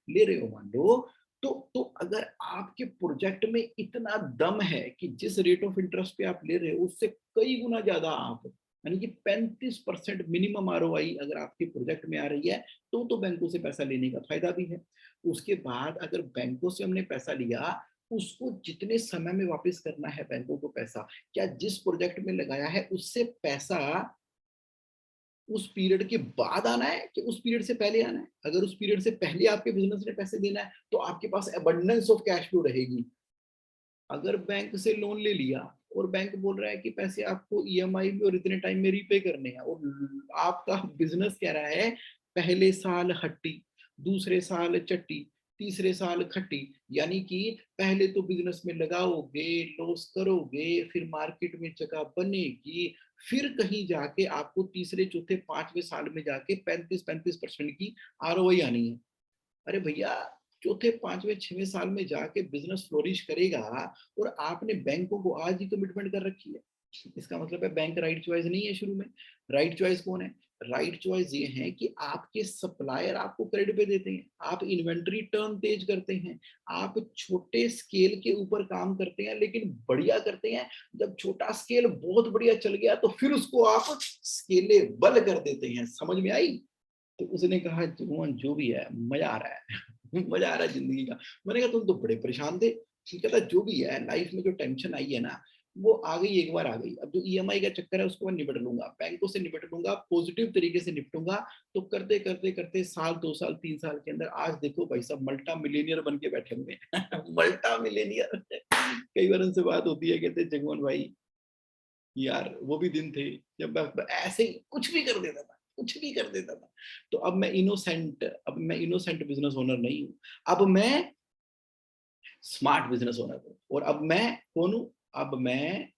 मान लो, तो अगर आपके प्रोजेक्ट में इतना दम है कि जिस रेट ऑफ इंटरेस्ट पे आप ले रहे हो उससे कई गुना ज्यादा आप, यानी कि 35% मिनिमम आरओआई अगर आपके प्रोजेक्ट में आ रही है, तो बैंकों से पैसा लेने का फायदा भी है। उसके बाद अगर बैंकों से हमने पैसा लिया, उसको जितने समय में वापस करना है बैंकों को पैसा, क्या जिस प्रोजेक्ट में लगाया है उससे पैसा उस पीरियड के बाद आना है कि उस पीरियड से पहले आना है। अगर उस पीरियड से पहले आपके बिजनेस ने पैसे देना है तो आपके पास अबंडेंस ऑफ कैश फ्लो रहेगी। अगर बैंक से लोन ले लिया और बैंक बोल रहा है कि पैसे आपको ईएमआई में और इतने टाइम में रीपे करने हैं, और आपका बिजनेस कह रहा है पहले साल हट्टी, दूसरे साल चट्टी, तीसरे साल खट्टी, यानी कि पहले तो बिजनेस में लगाओगे, लॉस करोगे, फिर मार्केट में जगह बनेगी, फिर कहीं जाके आपको तीसरे चौथे पांचवें साल में जाके 35-35% की आरओआई आनी है। अरे भैया चौथे पांचवें छठवें साल में जाके बिजनेस फ्लोरिश करेगा, और आपने बैंकों को आज ही कमिटमेंट कर रखी है, इसका मतलब है बैंक राइट चॉइस नहीं है शुरू में। राइट चॉइस कौन है, राइट चॉइस ये है कि आपके सप्लायर आपको क्रेडिट पे देते हैं, आप इन्वेंट्री टर्न तेज करते हैं, आप छोटे स्केल के ऊपर काम करते हैं लेकिन बढ़िया करते हैं। जब छोटा स्केल बहुत बढ़िया चल गया तो फिर उसको आप स्केलेबल कर देते हैं, समझ में आई। तो उसने कहा जुम्मन जो भी है मजा आ रहा है मजा आ रहा है जिंदगी का। मैंने कहा तुम तो बड़े परेशान थे, कहता जो भी है लाइफ में जो टेंशन आई है ना, वो आ गई, एक बार आ गई। अब जो ईएमआई का चक्कर है उसको मैं निपट लूंगा, बैंकों से निपट लूंगा, पॉजिटिव तरीके से निपटूंगा। तो करते करते करते साल, 2 साल, 3 साल के अंदर आज देखो भाई साहब मल्टा मिलेनियर बन के बैठे हुए हैं। मल्टा मिलेनियर। कई बार उनसे बात होती है, कहते जगमोहन भाई यार वो भी दिन थे जब मैं ऐसे ही कुछ भी कर देता था, कुछ भी कर देता था। तो अब मैं इनोसेंट बिजनेस ओनर नहीं हूँ। अब मैं स्मार्ट बिजनेस ओनर हूँ। और अब मैं कौन हूँ? अब मैं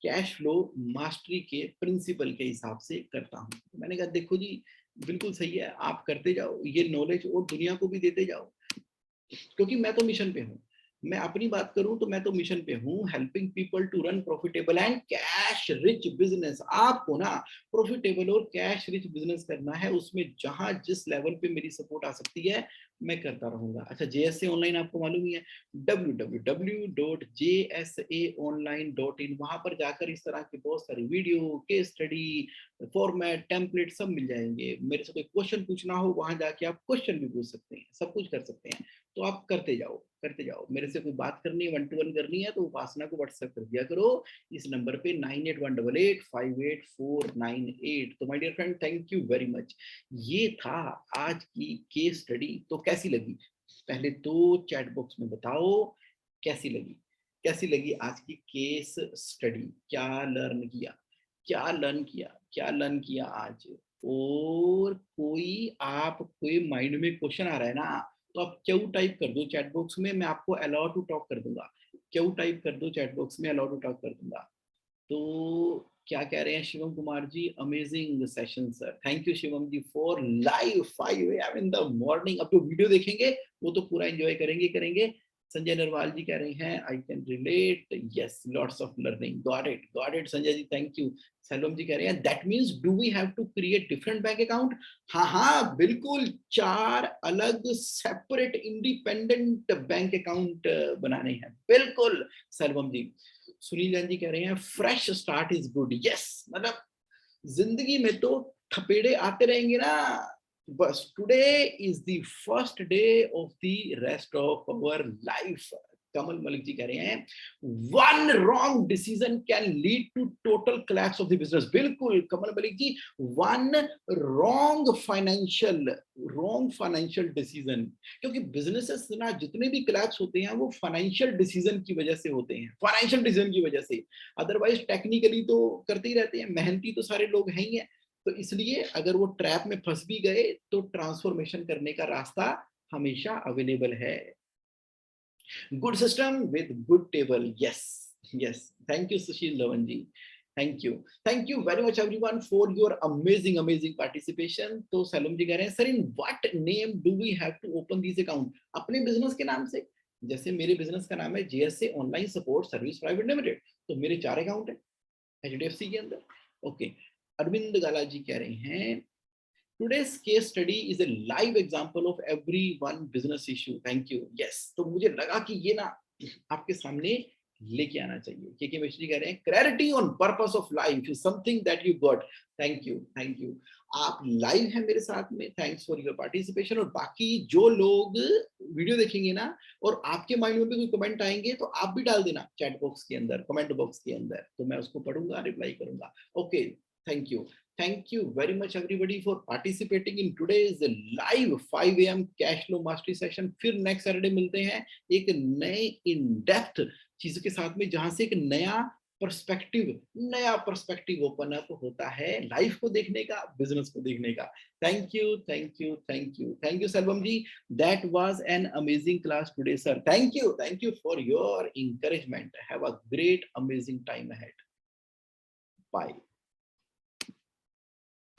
कैश फ्लो मास्टरी के प्रिंसिपल के हिसाब से करता हूँ। मैंने कहा देखो जी, बिल्कुल सही है, आप करते जाओ, ये नॉलेज और दुनिया को भी देते जाओ, क्योंकि मैं तो मिशन पे हूँ। मैं अपनी बात करूं तो मैं तो मिशन पे हूँ, helping people to run profitable and cash rich business. आपको ना प्रॉफिटेबल और कैश रिच बिजनेस करना है, उसमें जहां जिस लेवल पे मेरी सपोर्ट आ सकती है मैं करता रहूंगा। अच्छा, जेएसए ऑनलाइन आपको मालूम ही है, www.jsaonline.in, वहां पर जाकर इस तरह की बहुत सारी video, case study, format, template सब मिल जाएंगे। मेरे से कोई क्वेश्चन पूछना हो वहां जाके आप क्वेश्चन भी पूछ सकते हैं, सब कुछ कर सकते हैं। तो आप करते जाओ, करते जाओ। मेरे से कोई बात करनी है, 1-to-1 करनी है, तो उपासना को व्हाट्सएप कर दिया करो इस नंबर पे 9818858498। तो my dear friend, thank you very much. ये था आज की केस स्टडी। तो कैसी लगी? पहले तो चैट बॉक्स में बताओ कैसी लगी, कैसी लगी आज की केस स्टडी। क्या लर्न किया, क्या लर्न किया, क्या लर्न किया आज? और कोई माइंड में क्वेश्चन आ रहा है ना, तो आप क्यू टाइप कर दो चैट बॉक्स में, मैं आपको अलाउ टू टॉक कर दूंगा। क्यू टाइप कर दो चैट बॉक्स में, अलाउ टू टॉक कर दूंगा। तो क्या कह रहे हैं Shivam Kumar ji? Amazing session sir, thank you Shivam ji for live 5 AM in the morning. अब जो वीडियो देखेंगे वो तो पूरा एंजॉय करेंगे। संजय नरवाल जी कह रहे हैं I can relate, yes, lots of learning, got it Sanjay ji, thank you. Salom ji कह रहे हैं that means do we have to create different bank account? हाँ हाँ बिल्कुल, 4 अलग सेपरेट इंडिपेंडेंट बैंक अकाउंट बनाने हैं, बिल्कुल सलोम जी। सुनील जैन जी कह रहे हैं fresh start is good, yes, मतलब जिंदगी में तो थपेड़े आते रहेंगे ना, बस today is the first day of the rest of our life. Kamal Malik ji कह रहे हैं one wrong decision can lead to total collapse of the business. बिल्कुल Kamal Malik ji, one wrong financial decision, क्योंकि बिजनेसेस ना जितने भी कोलैप्स होते हैं वो फाइनेंशियल डिसीजन की वजह से होते हैं, फाइनेंशियल डिसीजन की वजह से। अदरवाइज टेक्निकली तो करते ही रहते हैं, मेहनती तो सारे लोग हैं ही हैं। तो इसलिए अगर वो ट्रैप में फंस भी गए तो ट्रांसफॉर्मेशन करने का रास्ता हमेशा अवेलेबल है। Good system with good table, yes yes, thank you Sushil Dhawan ji, thank you very much everyone for your amazing participation. तो सलोम जी कह रहे हैं sir in what name do we have to open this account? अपने बिजनेस के नाम से। जैसे मेरे बिजनेस का नाम है JSA online support service private limited, तो मेरे 4 अकाउंट है एचडीएफसी के अंदर। ओके, अरविंद गाला जी कह रहे हैं today's case study is a live example of every one business issue, thank you, yes। तो मुझे लगा कि ये ना आपके सामने लेके आना चाहिए। के मिश्री कह रहे हैं clarity on purpose of life is something that you got, thank you. आप लाइव हैं मेरे साथ में, थैंक्स फॉर योर पार्टिसिपेशन। और बाकी जो लोग वीडियो देखेंगे ना और आपके माइंड में भी कोई कमेंट आएंगे तो आप भी डाल देना चैट बॉक्स के अंदर, कमेंट बॉक्स के अंदर, तो मैं उसको पढ़ूंगा, रिप्लाई करूंगा। Okay, thank you very much everybody for participating in today's live 5 AM cash flow mastery session। फिर नेक्स्ट सैटरडे मिलते हैं एक नए इन डेप्थ चीज के साथ में, जहां से एक नया पर्सपेक्टिव ओपन अप होता है लाइफ को देखने का, बिजनेस को देखने का। Thank you Selvam ji, that was an amazing class today sir, thank you for your encouragement, have a great amazing time ahead, bye.